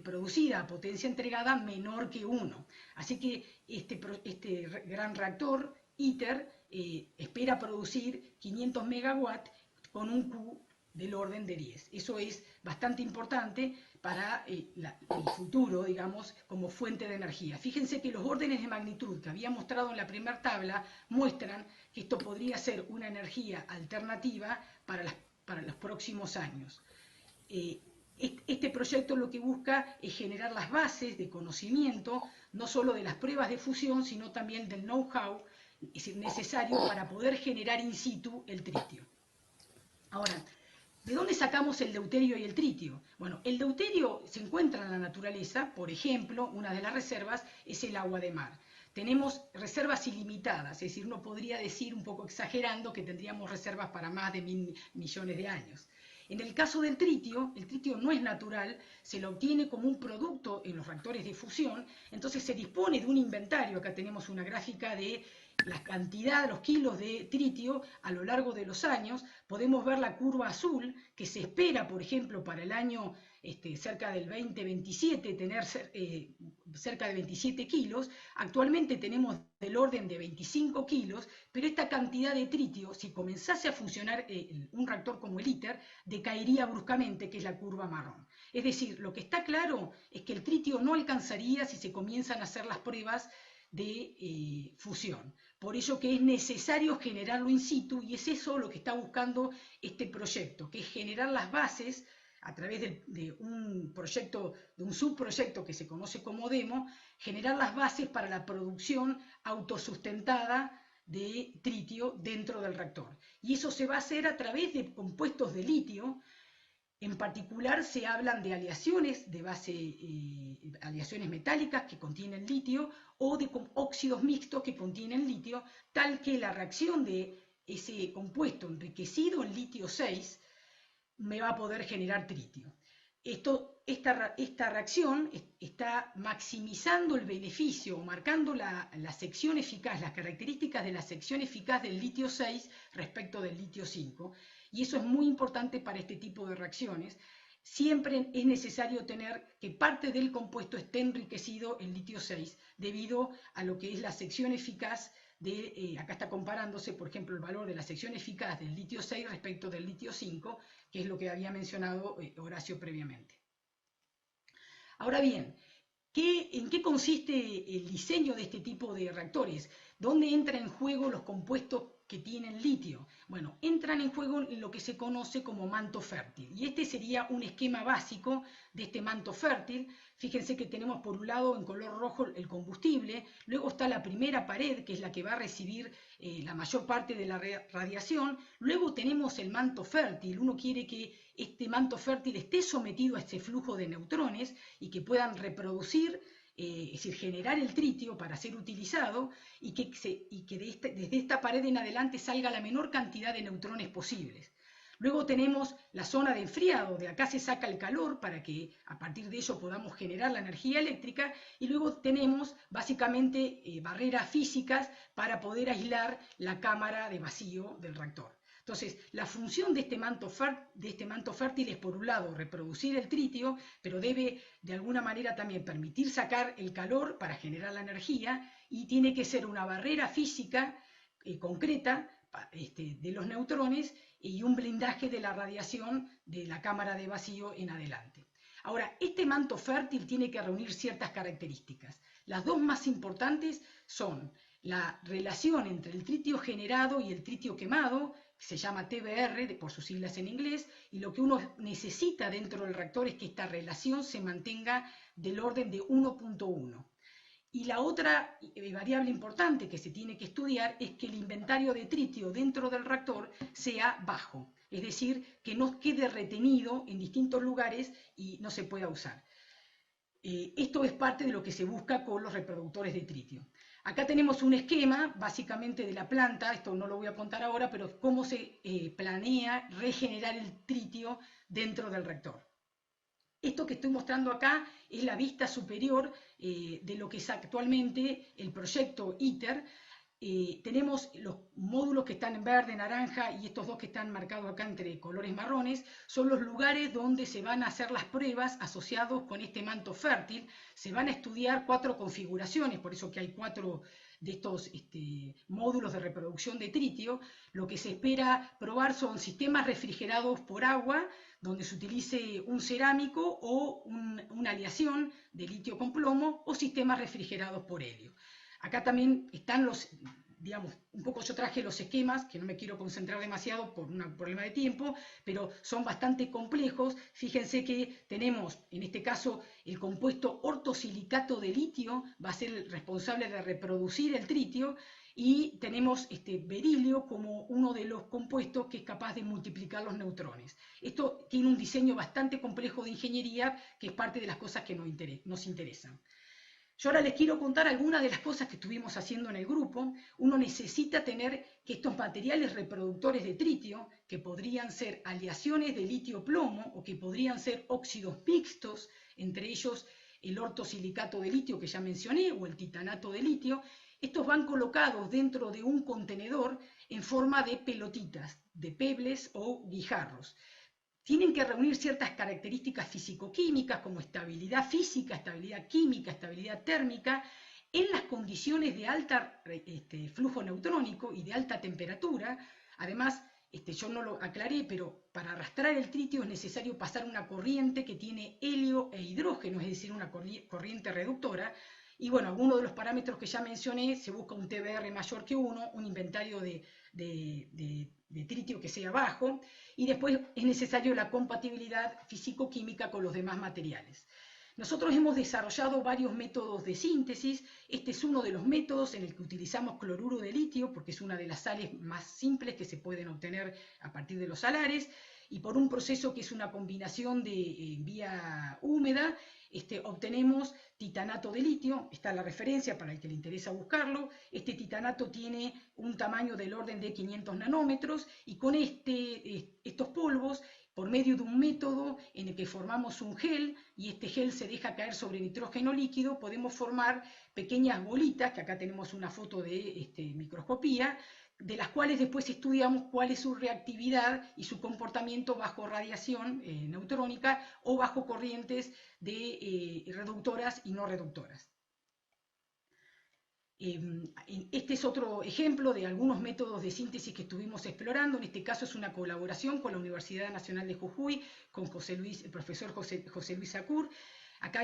producida a potencia entregada menor que 1. Así que este gran reactor ITER espera producir 500 megawatts con un Q del orden de 10. Eso es bastante importante para el futuro, digamos, como fuente de energía. Fíjense que los órdenes de magnitud que había mostrado en la primera tabla muestran que esto podría ser una energía alternativa para los próximos años. Este proyecto lo que busca es generar las bases de conocimiento, no solo de las pruebas de fusión, sino también del know-how necesario para poder generar in situ el tritio. Ahora, ¿de dónde sacamos el deuterio y el tritio? Bueno, el deuterio se encuentra en la naturaleza, por ejemplo, una de las reservas es el agua de mar. Tenemos reservas ilimitadas, es decir, uno podría decir, un poco exagerando, que tendríamos reservas para más de 1.000 millones de años. En el caso del tritio, el tritio no es natural, se lo obtiene como un producto en los reactores de fusión, entonces se dispone de un inventario. Acá tenemos una gráfica de la cantidad, los kilos de tritio a lo largo de los años. Podemos ver la curva azul, que se espera, por ejemplo, para el año cerca del 2027 tener cerca de 27 kilos. Actualmente tenemos del orden de 25 kilos, pero esta cantidad de tritio, si comenzase a funcionar un reactor como el ITER, decaería bruscamente, que es la curva marrón. Es decir, lo que está claro es que el tritio no alcanzaría si se comienzan a hacer las pruebas de fusión. Por ello que es necesario generarlo in situ, y es eso lo que está buscando este proyecto, que es generar las bases a través de un proyecto, de un subproyecto que se conoce como demo, generar las bases para la producción autosustentada de tritio dentro del reactor. Y eso se va a hacer a través de compuestos de litio. En particular se hablan de aleaciones de base, aleaciones metálicas que contienen litio, o de óxidos mixtos que contienen litio, tal que la reacción de ese compuesto enriquecido en litio 6 me va a poder generar tritio. Esta reacción está maximizando el beneficio, marcando la sección eficaz, las características de la sección eficaz del litio 6 respecto del litio 5, y eso es muy importante para este tipo de reacciones. Siempre es necesario tener que parte del compuesto esté enriquecido en litio 6, debido a lo que es la sección eficaz acá está comparándose, por ejemplo, el valor de la sección eficaz del litio 6 respecto del litio 5, que es lo que había mencionado Horacio previamente. Ahora bien, ¿en qué consiste el diseño de este tipo de reactores? ¿Dónde entran en juego los compuestos que tienen litio? Bueno, entran en juego en lo que se conoce como manto fértil. Y este sería un esquema básico de este manto fértil. Fíjense que tenemos por un lado en color rojo el combustible, luego está la primera pared, que es la que va a recibir la mayor parte de la radiación, luego tenemos el manto fértil. Uno quiere que este manto fértil esté sometido a este flujo de neutrones y que puedan reproducir, es decir, generar el tritio para ser utilizado y que desde esta pared en adelante salga la menor cantidad de neutrones posibles. Luego tenemos la zona de enfriado, de acá se saca el calor para que a partir de ello podamos generar la energía eléctrica, y luego tenemos básicamente barreras físicas para poder aislar la cámara de vacío del reactor. Entonces, la función de este manto fértil es, por un lado, reproducir el tritio, pero debe de alguna manera también permitir sacar el calor para generar la energía, y tiene que ser una barrera física concreta de los neutrones y un blindaje de la radiación de la cámara de vacío en adelante. Ahora, este manto fértil tiene que reunir ciertas características. Las dos más importantes son la relación entre el tritio generado y el tritio quemado, que se llama TBR por sus siglas en inglés, y lo que uno necesita dentro del reactor es que esta relación se mantenga del orden de 1.1. Y la otra variable importante que se tiene que estudiar es que el inventario de tritio dentro del reactor sea bajo, es decir, que no quede retenido en distintos lugares y no se pueda usar. Esto es parte de lo que se busca con los reproductores de tritio. Acá tenemos un esquema básicamente de la planta, esto no lo voy a contar ahora, pero cómo se planea regenerar el tritio dentro del reactor. Esto que estoy mostrando acá es la vista superior de lo que es actualmente el proyecto ITER. Tenemos los módulos que están en verde, naranja, y estos dos que están marcados acá entre colores marrones, son los lugares donde se van a hacer las pruebas asociados con este manto fértil. Se van a estudiar 4 configuraciones, por eso que hay 4 de estos módulos de reproducción de tritio. Lo que se espera probar son sistemas refrigerados por agua, donde se utilice un cerámico o una aleación de litio con plomo, o sistemas refrigerados por helio. Acá también están los, digamos, un poco yo traje los esquemas, que no me quiero concentrar demasiado por un problema de tiempo, pero son bastante complejos. Fíjense que tenemos, en este caso, el compuesto ortosilicato de litio, va a ser el responsable de reproducir el tritio, y tenemos berilio como uno de los compuestos que es capaz de multiplicar los neutrones. Esto tiene un diseño bastante complejo de ingeniería, que es parte de las cosas que nos interesan. Yo ahora les quiero contar algunas de las cosas que estuvimos haciendo en el grupo. Uno necesita tener que estos materiales reproductores de tritio, que podrían ser aleaciones de litio-plomo o que podrían ser óxidos mixtos, entre ellos el ortosilicato de litio que ya mencioné o el titanato de litio, estos van colocados dentro de un contenedor en forma de pelotitas, de pebbles o guijarros. Tienen que reunir ciertas características físico-químicas como estabilidad física, estabilidad química, estabilidad térmica, en las condiciones de alto flujo neutrónico y de alta temperatura. Además, yo no lo aclaré, pero para arrastrar el tritio es necesario pasar una corriente que tiene helio e hidrógeno, es decir, una corriente reductora. Y bueno, algunos de los parámetros que ya mencioné, se busca un TBR mayor que 1, un inventario de tritio que sea bajo, y después es necesario la compatibilidad físico-química con los demás materiales. Nosotros hemos desarrollado varios métodos de síntesis. Este es uno de los métodos en el que utilizamos cloruro de litio, porque es una de las sales más simples que se pueden obtener a partir de los salares, y por un proceso que es una combinación de vía húmeda, obtenemos titanato de litio. Está la referencia para el que le interesa buscarlo. Este titanato tiene un tamaño del orden de 500 nanómetros, y con estos polvos, por medio de un método en el que formamos un gel, y este gel se deja caer sobre nitrógeno líquido, podemos formar pequeñas bolitas, que acá tenemos una foto de microscopía, de las cuales después estudiamos cuál es su reactividad y su comportamiento bajo radiación neutrónica o bajo corrientes reductoras y no reductoras. Este es otro ejemplo de algunos métodos de síntesis que estuvimos explorando. En este caso es una colaboración con la Universidad Nacional de Jujuy, con el profesor José Luis Sacur. Acá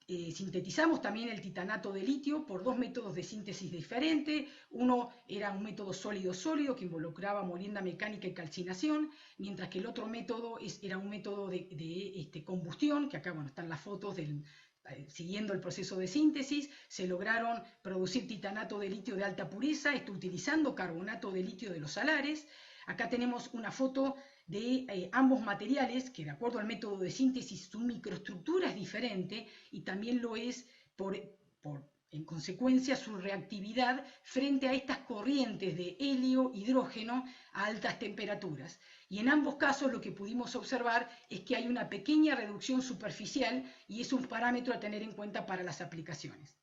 sintetizamos también el titanato de litio por dos métodos de síntesis diferentes. Uno era un método sólido-sólido que involucraba molienda mecánica y calcinación, mientras que el otro método era un método de combustión, que acá están las fotos siguiendo el proceso de síntesis. Se lograron producir titanato de litio de alta pureza, utilizando carbonato de litio de los salares. Acá tenemos una foto de ambos materiales, que de acuerdo al método de síntesis su microestructura es diferente y también lo es en consecuencia su reactividad frente a estas corrientes de helio-hidrógeno a altas temperaturas. Y en ambos casos lo que pudimos observar es que hay una pequeña reducción superficial y es un parámetro a tener en cuenta para las aplicaciones.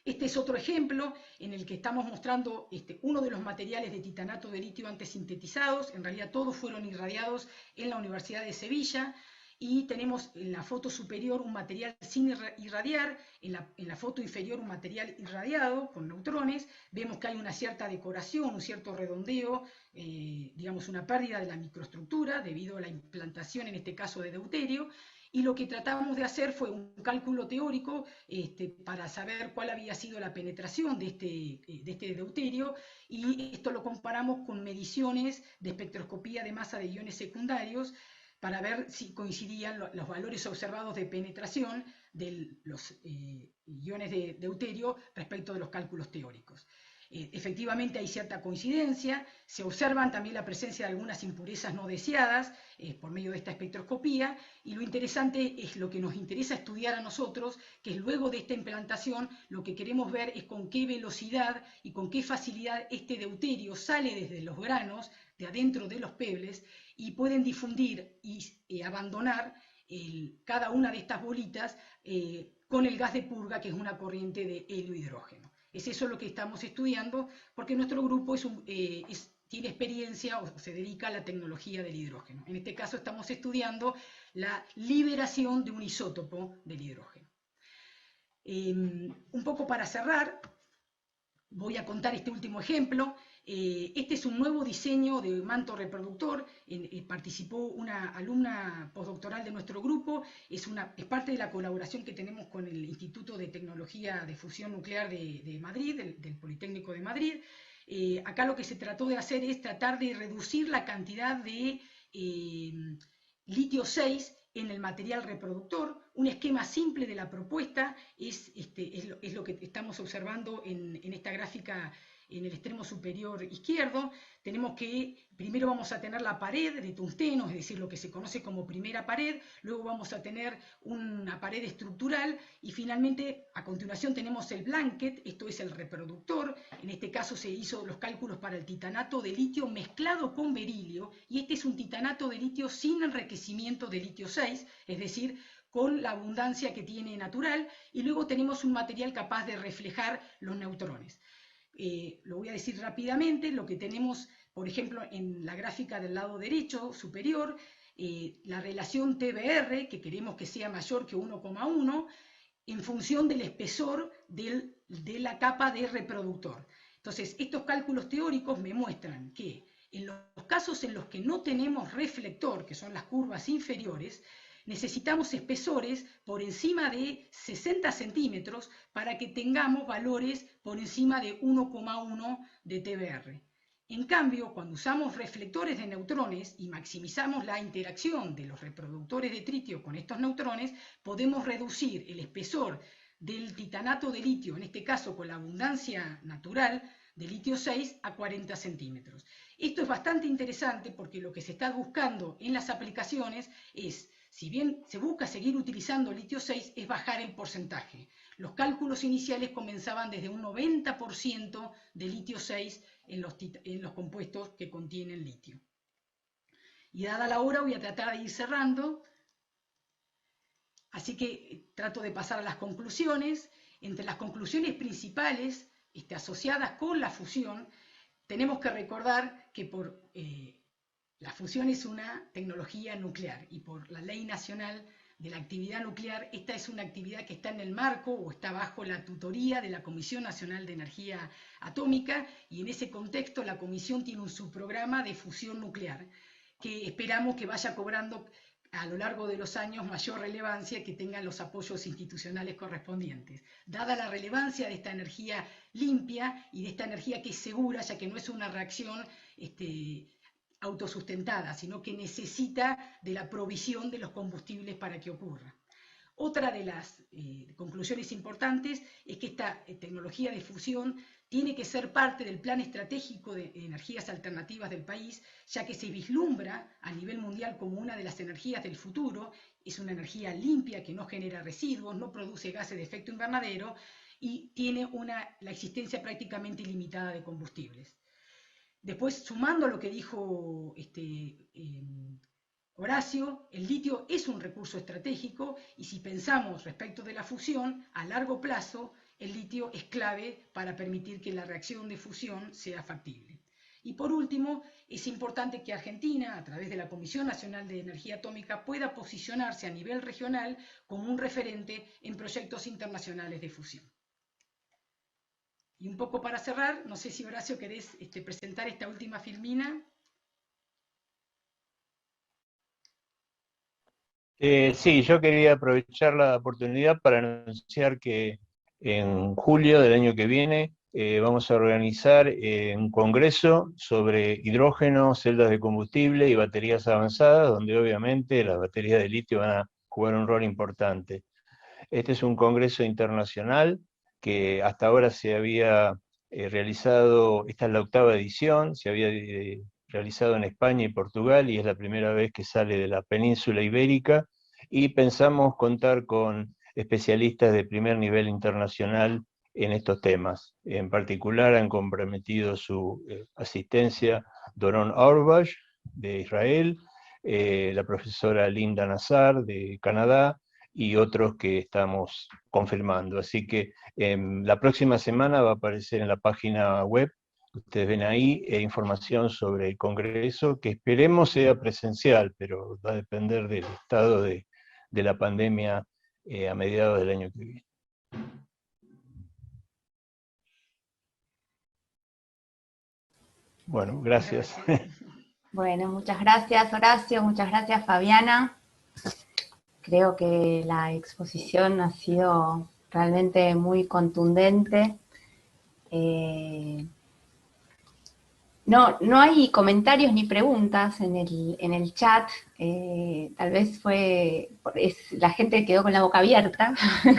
Este es otro ejemplo en el que estamos mostrando uno de los materiales de titanato de litio antes sintetizados. En realidad todos fueron irradiados en la Universidad de Sevilla, y tenemos en la foto superior un material sin irradiar, en la foto inferior un material irradiado con neutrones. Vemos que hay una cierta decoración, un cierto redondeo, digamos una pérdida de la microestructura debido a la implantación en este caso de deuterio. Y lo que tratamos de hacer fue un cálculo teórico para saber cuál había sido la penetración de este deuterio, y esto lo comparamos con mediciones de espectroscopía de masa de iones secundarios para ver si coincidían los valores observados de penetración de los iones de deuterio respecto de los cálculos teóricos. Efectivamente hay cierta coincidencia, se observan también la presencia de algunas impurezas no deseadas por medio de esta espectroscopía, y lo interesante es lo que nos interesa estudiar a nosotros, que es luego de esta implantación lo que queremos ver es con qué velocidad y con qué facilidad este deuterio sale desde los granos de adentro de los pebbles y pueden difundir y abandonar cada una de estas bolitas con el gas de purga, que es una corriente de helio-hidrógeno. Es eso lo que estamos estudiando, porque nuestro grupo tiene experiencia o se dedica a la tecnología del hidrógeno. En este caso estamos estudiando la liberación de un isótopo del hidrógeno. Un poco para cerrar, voy a contar este último ejemplo. Este es un nuevo diseño de manto reproductor. Participó una alumna postdoctoral de nuestro grupo. Es parte de la colaboración que tenemos con el Instituto de Tecnología de Fusión Nuclear de Madrid, del Politécnico de Madrid. Acá lo que se trató de hacer es tratar de reducir la cantidad de litio 6 en el material reproductor. Un esquema simple de la propuesta es lo que estamos observando en esta gráfica en el extremo superior izquierdo. Tenemos que primero vamos a tener la pared de tungsteno, es decir, lo que se conoce como primera pared, luego vamos a tener una pared estructural y finalmente a continuación tenemos el blanket, esto es el reproductor. En este caso se hizo los cálculos para el titanato de litio mezclado con berilio, y este es un titanato de litio sin enriquecimiento de litio 6, es decir, con la abundancia que tiene natural, y luego tenemos un material capaz de reflejar los neutrones. Lo voy a decir rápidamente. Lo que tenemos, por ejemplo, en la gráfica del lado derecho superior, la relación TBR, que queremos que sea mayor que 1,1, en función del espesor de la capa de reproductor. Entonces, estos cálculos teóricos me muestran que en los casos en los que no tenemos reflector, que son las curvas inferiores, necesitamos espesores por encima de 60 centímetros para que tengamos valores por encima de 1,1 de TBR. En cambio, cuando usamos reflectores de neutrones y maximizamos la interacción de los reproductores de tritio con estos neutrones, podemos reducir el espesor del titanato de litio, en este caso con la abundancia natural de litio 6, a 40 centímetros. Esto es bastante interesante porque lo que se está buscando en las aplicaciones es, si bien se busca seguir utilizando litio 6, es bajar el porcentaje. Los cálculos iniciales comenzaban desde un 90% de litio 6 en los compuestos que contienen litio. Y dada la hora voy a tratar de ir cerrando, así que trato de pasar a las conclusiones. Entre las conclusiones principales asociadas con la fusión, tenemos que recordar que la fusión es una tecnología nuclear, y por la Ley Nacional de la Actividad Nuclear, esta es una actividad que está en el marco o está bajo la tutoría de la Comisión Nacional de Energía Atómica, y en ese contexto la Comisión tiene un subprograma de fusión nuclear que esperamos que vaya cobrando a lo largo de los años mayor relevancia que tengan los apoyos institucionales correspondientes. Dada la relevancia de esta energía limpia y de esta energía que es segura, ya que no es una reacción autosustentada, sino que necesita de la provisión de los combustibles para que ocurra. Otra de las conclusiones importantes es que esta tecnología de fusión tiene que ser parte del plan estratégico de energías alternativas del país, ya que se vislumbra a nivel mundial como una de las energías del futuro. Es una energía limpia que no genera residuos, no produce gases de efecto invernadero y tiene la existencia prácticamente ilimitada de combustibles. Después, sumando lo que dijo Horacio, el litio es un recurso estratégico y si pensamos respecto de la fusión, a largo plazo, el litio es clave para permitir que la reacción de fusión sea factible. Y por último, es importante que Argentina, a través de la Comisión Nacional de Energía Atómica, pueda posicionarse a nivel regional como un referente en proyectos internacionales de fusión. Y un poco para cerrar, no sé si Horacio querés presentar esta última filmina. Sí, yo quería aprovechar la oportunidad para anunciar que en julio del año que viene vamos a organizar un congreso sobre hidrógeno, celdas de combustible y baterías avanzadas, donde obviamente las baterías de litio van a jugar un rol importante. Este es un congreso internacional que hasta ahora se había realizado, esta es la 8ª edición, se había realizado en España y Portugal y es la primera vez que sale de la península ibérica y pensamos contar con especialistas de primer nivel internacional en estos temas. En particular han comprometido su asistencia Doron Auerbach de Israel, la profesora Linda Nassar de Canadá y otros que estamos confirmando. Así que la próxima semana va a aparecer en la página web, ustedes ven ahí, información sobre el congreso, que esperemos sea presencial, pero va a depender del estado de la pandemia a mediados del año que viene. Bueno, gracias. Bueno, muchas gracias Horacio, muchas gracias Fabiana. Creo que la exposición ha sido realmente muy contundente. No hay comentarios ni preguntas en el chat. Tal vez la gente quedó con la boca abierta,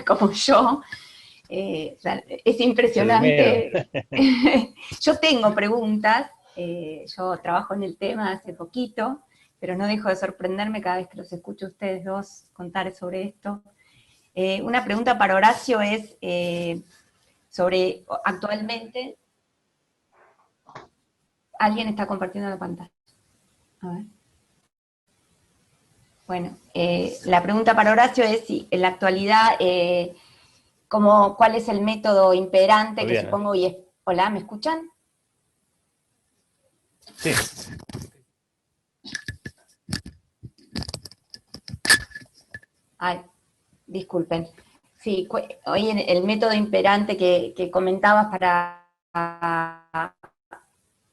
como yo. Es impresionante. Yo tengo preguntas. Yo trabajo en el tema hace poquito, pero no dejo de sorprenderme cada vez que los escucho a ustedes dos contar sobre esto. Una pregunta para Horacio es sobre actualmente. Alguien está compartiendo la pantalla. A ver. Bueno, la pregunta para Horacio es si en la actualidad, ¿cuál es el método imperante que supongo y es... Hola, ¿me escuchan? Sí. Ay, disculpen. Sí, hoy el método imperante que comentabas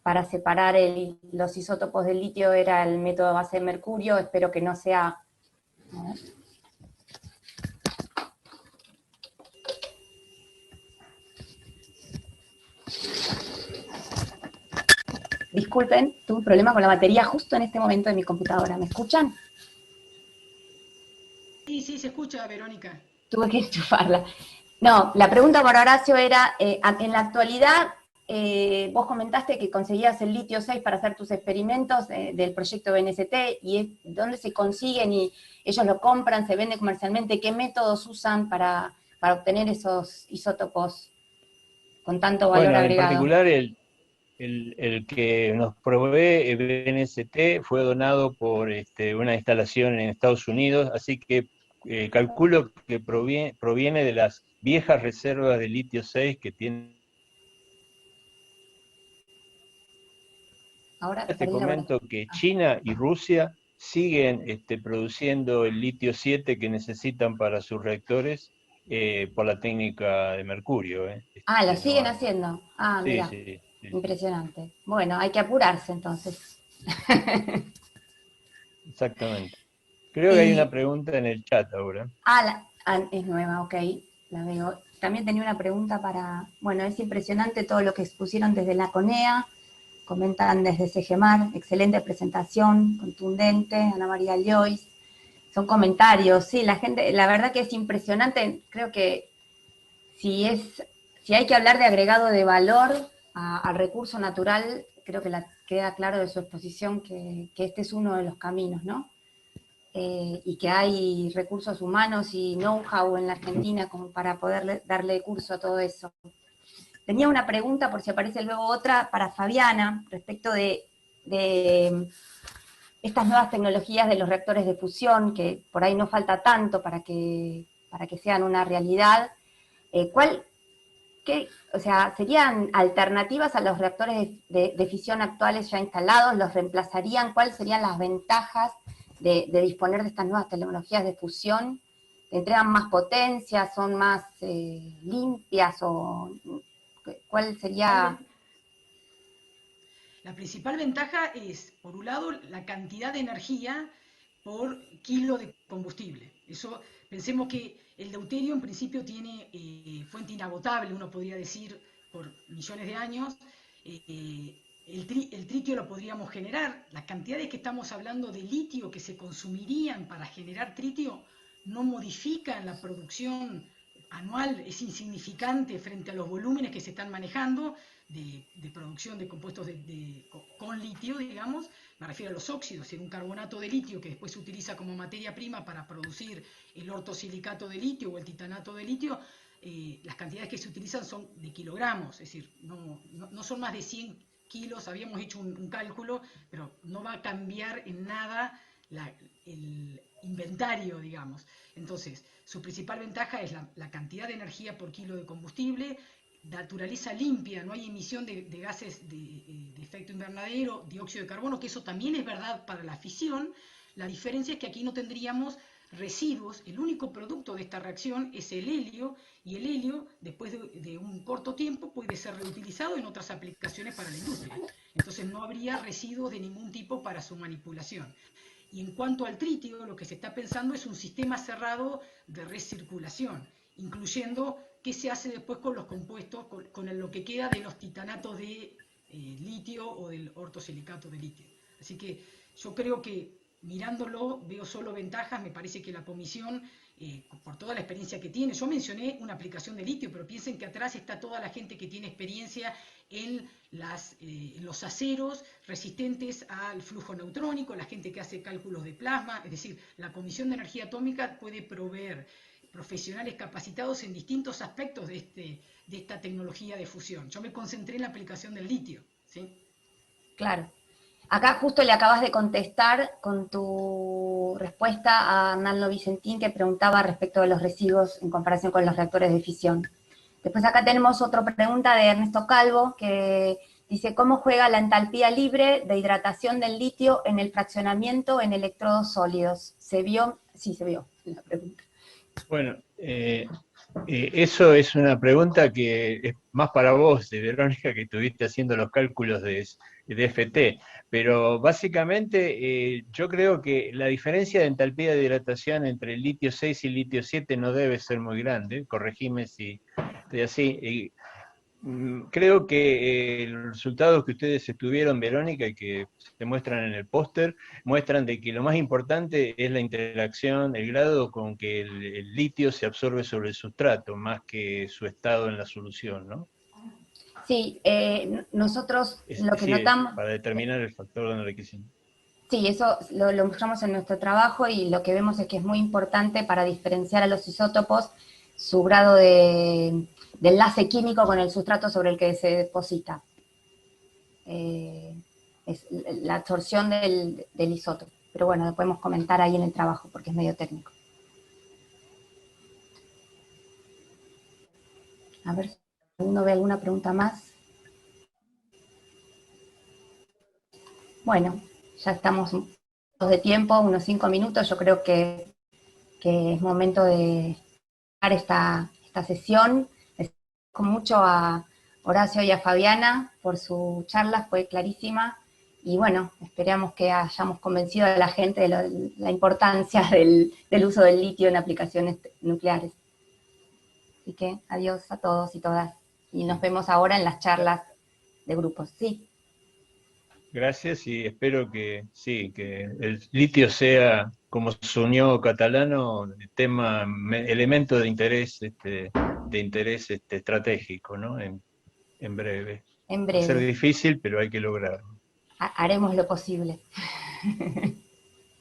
para separar los isótopos del litio era el método a base de mercurio. Espero que no sea... Disculpen, tuve un problema con la batería justo en este momento de mi computadora. ¿Me escuchan? Sí, se escucha, Verónica. Tuve que enchufarla. No, la pregunta para Horacio era, en la actualidad, vos comentaste que conseguías el litio 6 para hacer tus experimentos del proyecto BNST, y ¿dónde se consiguen? Y ellos lo compran, se vende comercialmente. ¿Qué métodos usan para obtener esos isótopos con tanto valor agregado? En particular, el que nos provee BNST fue donado por una instalación en Estados Unidos, así que calculo que proviene de las viejas reservas de litio 6 que tienen. Ahora te comento que China y Rusia siguen produciendo el litio 7 que necesitan para sus reactores por la técnica de mercurio. Lo siguen haciendo. Sí, mira. sí. Impresionante. Bueno, hay que apurarse entonces. Exactamente. Creo que hay una pregunta en el chat ahora. Es nueva, ok, la veo. También tenía una pregunta para, bueno, es impresionante todo lo que expusieron desde la CONEA, comentan desde CEGEMAR, excelente presentación, contundente, Ana María Lloys, son comentarios, sí, la gente, la verdad que es impresionante, creo que si hay que hablar de agregado de valor al recurso natural, creo que queda claro de su exposición que este es uno de los caminos, ¿no? Y que hay recursos humanos y know-how en la Argentina como para poder darle curso a todo eso. Tenía una pregunta, por si aparece luego otra, para Fabiana, respecto de estas nuevas tecnologías de los reactores de fusión, que por ahí no falta tanto para que sean una realidad. O sea, ¿serían alternativas a los reactores de fisión actuales ya instalados? ¿Los reemplazarían? ¿Cuáles serían las ventajas de disponer de estas nuevas tecnologías de fusión? ¿Entregan más potencia? ¿Son más limpias? ¿O cuál sería? La principal ventaja es, por un lado, la cantidad de energía por kilo de combustible. Eso, pensemos que el deuterio en principio tiene fuente inagotable, uno podría decir, por millones de años. El tritio lo podríamos generar. Las cantidades que estamos hablando de litio que se consumirían para generar tritio no modifican la producción anual, es insignificante frente a los volúmenes que se están manejando de producción de compuestos con litio, digamos. Me refiero a los óxidos, un carbonato de litio que después se utiliza como materia prima para producir el ortosilicato de litio o el titanato de litio. Las cantidades que se utilizan son de kilogramos, es decir, no son más de 100 kilos, habíamos hecho un cálculo, pero no va a cambiar en nada el inventario, digamos. Entonces, su principal ventaja es la cantidad de energía por kilo de combustible, naturaleza limpia, no hay emisión de gases de efecto invernadero, dióxido de carbono, que eso también es verdad para la fisión. La diferencia es que aquí no tendríamos residuos, el único producto de esta reacción es el helio, y el helio, después de un corto tiempo, puede ser reutilizado en otras aplicaciones para la industria. Entonces no habría residuos de ningún tipo para su manipulación. Y en cuanto al tritio, lo que se está pensando es un sistema cerrado de recirculación, incluyendo qué se hace después con los compuestos, con lo que queda de los titanatos de litio o del ortosilicato de litio. Así que yo creo que mirándolo veo solo ventajas. Me parece que la comisión, por toda la experiencia que tiene, yo mencioné una aplicación de litio, pero piensen que atrás está toda la gente que tiene experiencia en los aceros resistentes al flujo neutrónico, la gente que hace cálculos de plasma. Es decir, la Comisión de Energía Atómica puede proveer profesionales capacitados en distintos aspectos de esta tecnología de fusión. Yo me concentré en la aplicación del litio, ¿sí? Claro. Acá justo le acabas de contestar con tu respuesta a Arnaldo Vicentín, que preguntaba respecto de los residuos en comparación con los reactores de fisión. Después acá tenemos otra pregunta de Ernesto Calvo, que dice, ¿cómo juega la entalpía libre de hidratación del litio en el fraccionamiento en electrodos sólidos? ¿Se vio? Sí, se vio la pregunta. Bueno, eso es una pregunta que es más para vos, de Verónica, que estuviste haciendo los cálculos de FT, pero básicamente yo creo que la diferencia de entalpía de hidratación entre el litio 6 y el litio 7 no debe ser muy grande, corregime si estoy así. Creo que los resultados que ustedes estuvieron, Verónica, y que se muestran en el póster, muestran de que lo más importante es la interacción, el grado con que el litio se absorbe sobre el sustrato, más que su estado en la solución, ¿no? Sí, nosotros lo que Sí, notamos... para determinar el factor de enriquecimiento. Sí, eso lo mostramos en nuestro trabajo y lo que vemos es que es muy importante para diferenciar a los isótopos su grado de enlace químico con el sustrato sobre el que se deposita. Es la absorción del isótopo. Pero bueno, lo podemos comentar ahí en el trabajo porque es medio técnico. A ver si uno ve alguna pregunta más. Bueno, ya estamos de tiempo, unos 5 minutos. Yo creo que es momento de esta sesión. Les agradezco mucho a Horacio y a Fabiana por su charla, fue clarísima Y bueno, esperamos que hayamos convencido a la gente de la importancia del uso del litio en aplicaciones nucleares. Así que adiós a todos y todas. Y nos vemos ahora en las charlas de grupos. Sí. Gracias y espero que sí, que el litio sea, como soñó Catalano, elemento de interés, estratégico, ¿no? En breve. En Va a ser breve. difícil, pero hay que lograrlo. Haremos lo posible.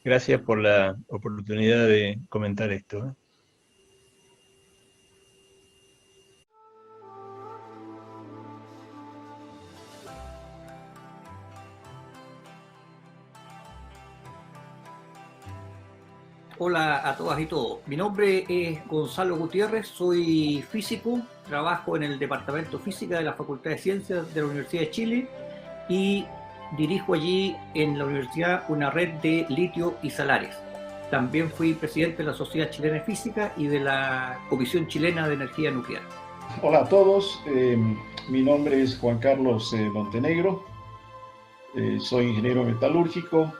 Gracias por la oportunidad de comentar esto, ¿eh? Hola a todas y todos. Mi nombre es Gonzalo Gutiérrez, soy físico, trabajo en el Departamento de Física de la Facultad de Ciencias de la Universidad de Chile y dirijo allí en la universidad una red de litio y salares. También fui presidente de la Sociedad Chilena de Física y de la Comisión Chilena de Energía Nuclear. Hola a todos, mi nombre es Juan Carlos Montenegro, soy ingeniero metalúrgico.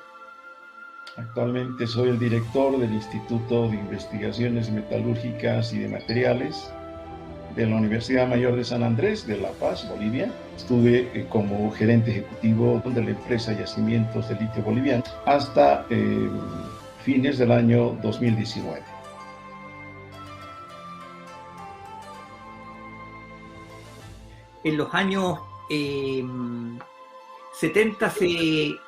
Actualmente soy el director del Instituto de Investigaciones Metalúrgicas y de Materiales de la Universidad Mayor de San Andrés, de La Paz, Bolivia. Estuve como gerente ejecutivo de la empresa Yacimientos de Litio Boliviano hasta fines del año 2019. En los años 70 se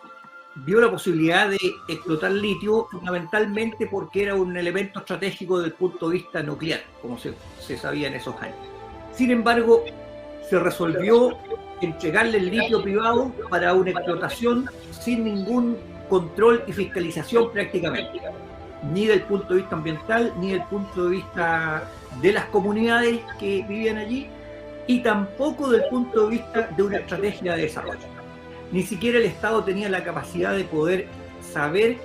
vio la posibilidad de explotar litio fundamentalmente porque era un elemento estratégico desde el punto de vista nuclear, como se sabía en esos años. Sin embargo, se resolvió entregarle el litio privado para una explotación sin ningún control y fiscalización prácticamente, ni del punto de vista ambiental, ni del punto de vista de las comunidades que vivían allí, y tampoco del punto de vista de una estrategia de desarrollo. Ni siquiera el Estado tenía la capacidad de poder saber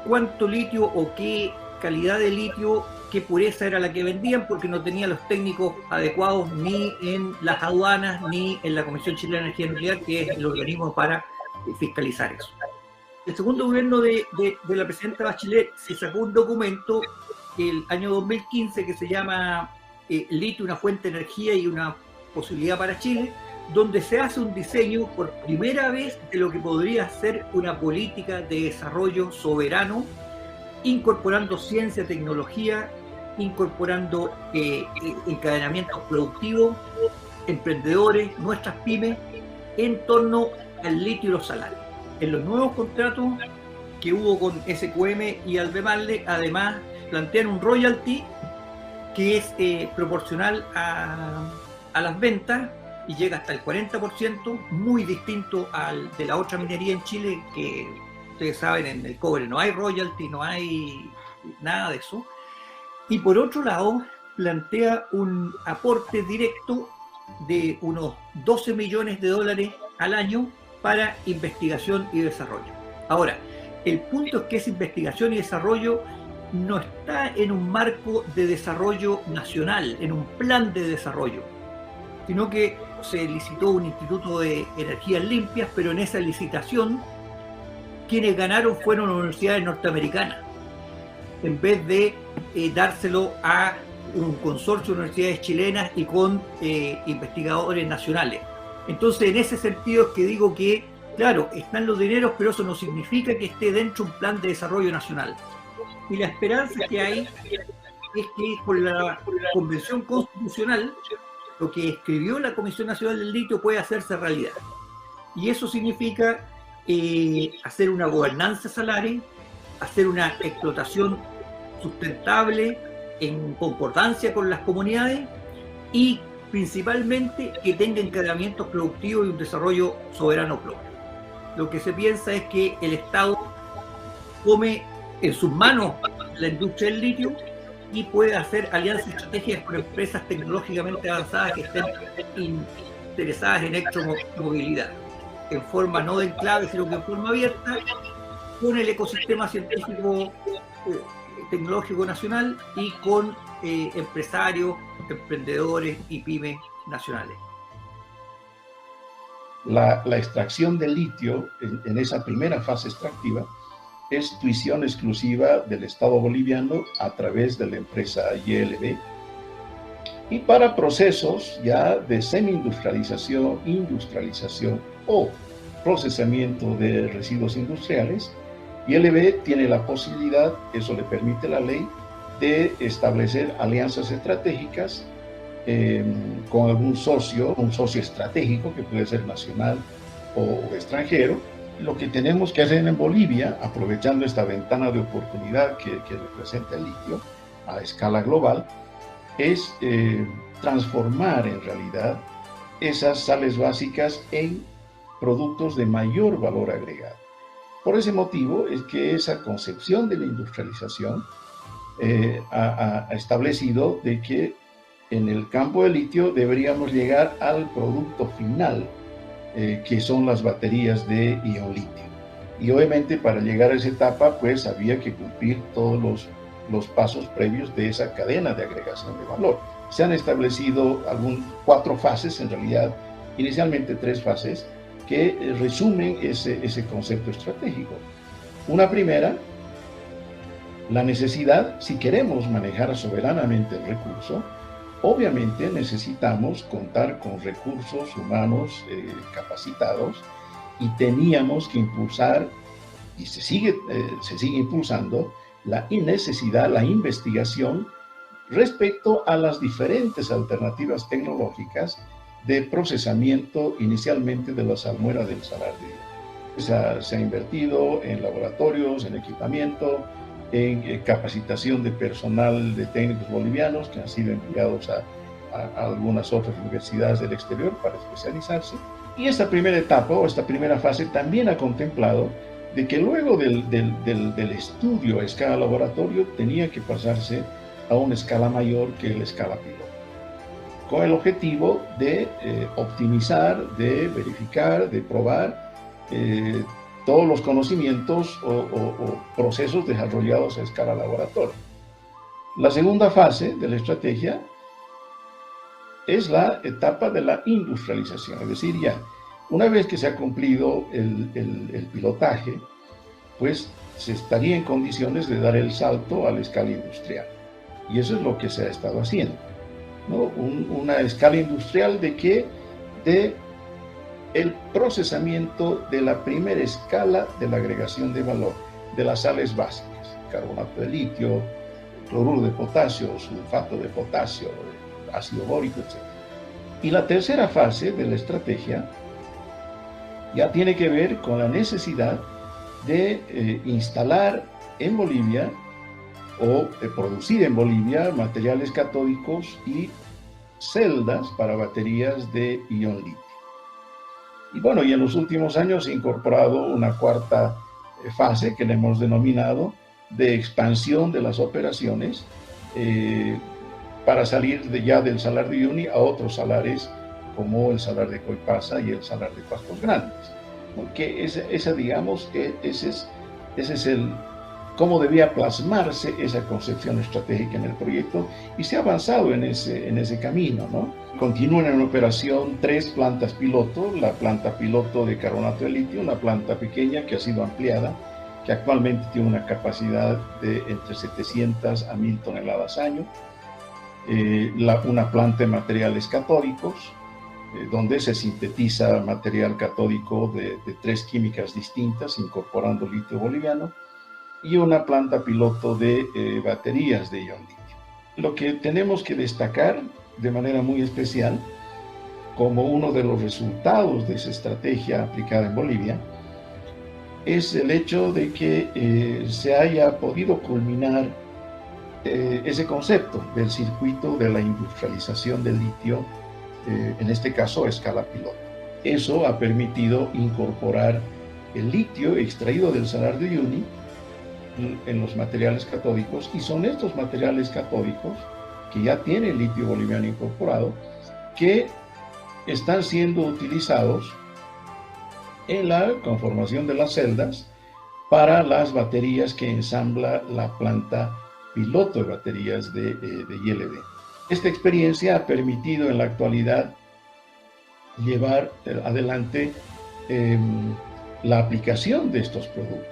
cuánto litio o qué calidad de litio, qué pureza era la que vendían, porque no tenía los técnicos adecuados ni en las aduanas ni en la Comisión Chilena de Energía Nuclear, que es el organismo para fiscalizar eso. El segundo gobierno de la presidenta Bachelet se sacó un documento el año 2015 que se llama Litio, una fuente de energía y una posibilidad para Chile, donde se hace un diseño por primera vez de lo que podría ser una política de desarrollo soberano, incorporando ciencia, tecnología, incorporando encadenamientos productivos, emprendedores, nuestras pymes, en torno al litio y los salarios. En los nuevos contratos que hubo con SQM y Albemarle, además plantean un royalty que es proporcional a las ventas, y llega hasta el 40%, muy distinto al de la otra minería en Chile, que ustedes saben, en el cobre no hay royalty, no hay nada de eso. Y por otro lado, plantea un aporte directo de unos 12 millones de dólares al año para investigación y desarrollo. Ahora, el punto es que esa investigación y desarrollo no está en un marco de desarrollo nacional, en un plan de desarrollo, sino que se licitó un instituto de energías limpias, pero en esa licitación quienes ganaron fueron las universidades norteamericanas, en vez de dárselo a un consorcio de universidades chilenas y con investigadores nacionales. Entonces, en ese sentido es que digo que, claro, están los dineros, pero eso no significa que esté dentro de un plan de desarrollo nacional. Y la esperanza que hay es que con la Convención Constitucional, lo que escribió la Comisión Nacional del Litio puede hacerse realidad. Y eso significa hacer una gobernanza salaria, hacer una explotación sustentable en concordancia con las comunidades y principalmente que tenga encadenamientos productivos y un desarrollo soberano propio. Lo que se piensa es que el Estado tome en sus manos la industria del litio y puede hacer alianzas estratégicas con empresas tecnológicamente avanzadas que estén interesadas en electromovilidad, en forma no de enclave, sino que en forma abierta, con el ecosistema científico tecnológico nacional y con empresarios, emprendedores y pymes nacionales. La extracción de litio en esa primera fase extractiva es tuición exclusiva del Estado boliviano a través de la empresa YLB. Y para procesos ya de semi-industrialización, industrialización o procesamiento de residuos industriales, YLB tiene la posibilidad, eso le permite la ley, de establecer alianzas estratégicas con algún socio, un socio estratégico que puede ser nacional o extranjero. Lo que tenemos que hacer en Bolivia, aprovechando esta ventana de oportunidad que representa el litio a escala global, es transformar en realidad esas sales básicas en productos de mayor valor agregado. Por ese motivo es que esa concepción de la industrialización ha establecido de que en el campo del litio deberíamos llegar al producto final, que son las baterías de ion litio. Y obviamente para llegar a esa etapa pues había que cumplir todos los pasos previos de esa cadena de agregación de valor. Se han establecido 4 fases, en realidad inicialmente 3 fases, que resumen ese concepto estratégico. Una primera, la necesidad, si queremos manejar soberanamente el recurso, obviamente necesitamos contar con recursos humanos capacitados, y teníamos que impulsar, y se sigue impulsando, la necesidad, la investigación respecto a las diferentes alternativas tecnológicas de procesamiento inicialmente de la salmuera del salar de Uyuni. Se ha invertido en laboratorios, en equipamiento, en capacitación de personal de técnicos bolivianos que han sido enviados a algunas otras universidades del exterior para especializarse. Y esta primera etapa o esta primera fase también ha contemplado de que luego del estudio a escala laboratorio tenía que pasarse a una escala mayor que la escala piloto, con el objetivo de optimizar, de verificar, de probar todos los conocimientos o procesos desarrollados a escala laboratorio. La segunda fase de la estrategia es la etapa de la industrialización, es decir, ya una vez que se ha cumplido el pilotaje, pues se estaría en condiciones de dar el salto a la escala industrial. Y eso es lo que se ha estado haciendo, ¿no? Una escala industrial de qué? De el procesamiento de la primera escala de la agregación de valor de las sales básicas, carbonato de litio, cloruro de potasio, sulfato de potasio, ácido bórico, etc. Y la tercera fase de la estrategia ya tiene que ver con la necesidad de instalar en Bolivia o de producir en Bolivia materiales catódicos y celdas para baterías de ion litio. Y bueno, y en los últimos años se ha incorporado una cuarta fase que le hemos denominado de expansión de las operaciones para salir ya del salar de Uyuni a otros salares como el salar de Coipasa y el salar de Pastos Grandes. Porque digamos, ese es el cómo debía plasmarse esa concepción estratégica en el proyecto, y se ha avanzado en ese camino, ¿no? Continúan en operación 3 plantas piloto: la planta piloto de carbonato de litio, una planta pequeña que ha sido ampliada, que actualmente tiene una capacidad de entre 700 a 1000 toneladas año, una planta de materiales catódicos, donde se sintetiza material catódico de 3 químicas distintas, incorporando litio boliviano, y una planta piloto de baterías de ion litio. Lo que tenemos que destacar de manera muy especial como uno de los resultados de esa estrategia aplicada en Bolivia es el hecho de que se haya podido culminar ese concepto del circuito de la industrialización del litio, en este caso a escala piloto. Eso ha permitido incorporar el litio extraído del salar de Uyuni en los materiales catódicos, y son estos materiales catódicos que ya tienen litio boliviano incorporado que están siendo utilizados en la conformación de las celdas para las baterías que ensambla la planta piloto de baterías de YLB. Esta experiencia ha permitido en la actualidad llevar adelante la aplicación de estos productos.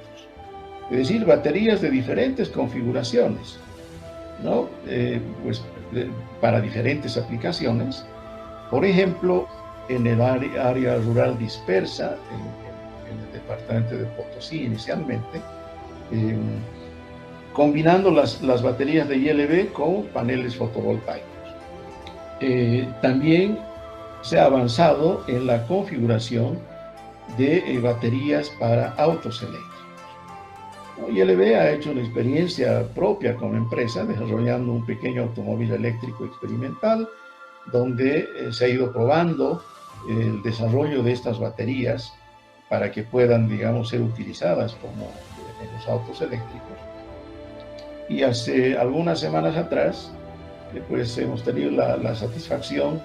Es decir, baterías de diferentes configuraciones, ¿no? Para diferentes aplicaciones. Por ejemplo, en el área rural dispersa, en el departamento de Potosí inicialmente, combinando las baterías de ILB con paneles fotovoltaicos. También se ha avanzado en la configuración de baterías para autos eléctricos. ILB ha hecho una experiencia propia como empresa, desarrollando un pequeño automóvil eléctrico experimental, donde se ha ido probando el desarrollo de estas baterías para que puedan, digamos, ser utilizadas como en los autos eléctricos. Y hace algunas semanas atrás, pues hemos tenido la satisfacción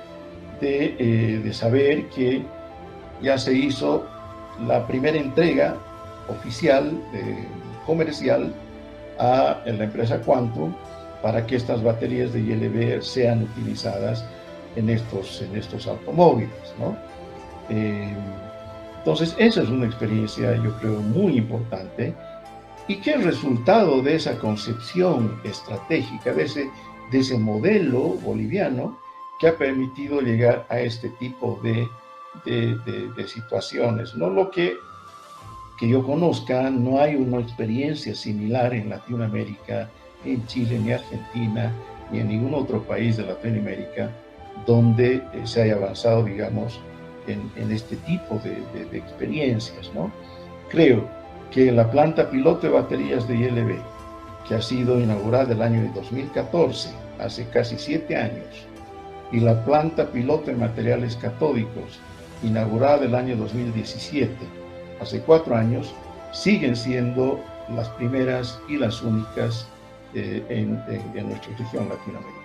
de saber que ya se hizo la primera entrega oficial, comercial, a la empresa Quantum para que estas baterías de ILB sean utilizadas en estos automóviles, ¿no? Entonces, esa es una experiencia, yo creo, muy importante, y que el resultado de esa concepción estratégica, de ese modelo boliviano, que ha permitido llegar a este tipo de situaciones, ¿no? Lo que yo conozca, no hay una experiencia similar en Latinoamérica, en Chile, ni Argentina, ni en ningún otro país de Latinoamérica, donde se haya avanzado, digamos, en este tipo de experiencias, ¿no? Creo que la planta piloto de baterías de ILB, que ha sido inaugurada el año de 2014, hace casi 7 años, y la planta piloto de materiales catódicos, inaugurada el año 2017, hace 4 años, siguen siendo las primeras y las únicas en nuestra región latinoamericana.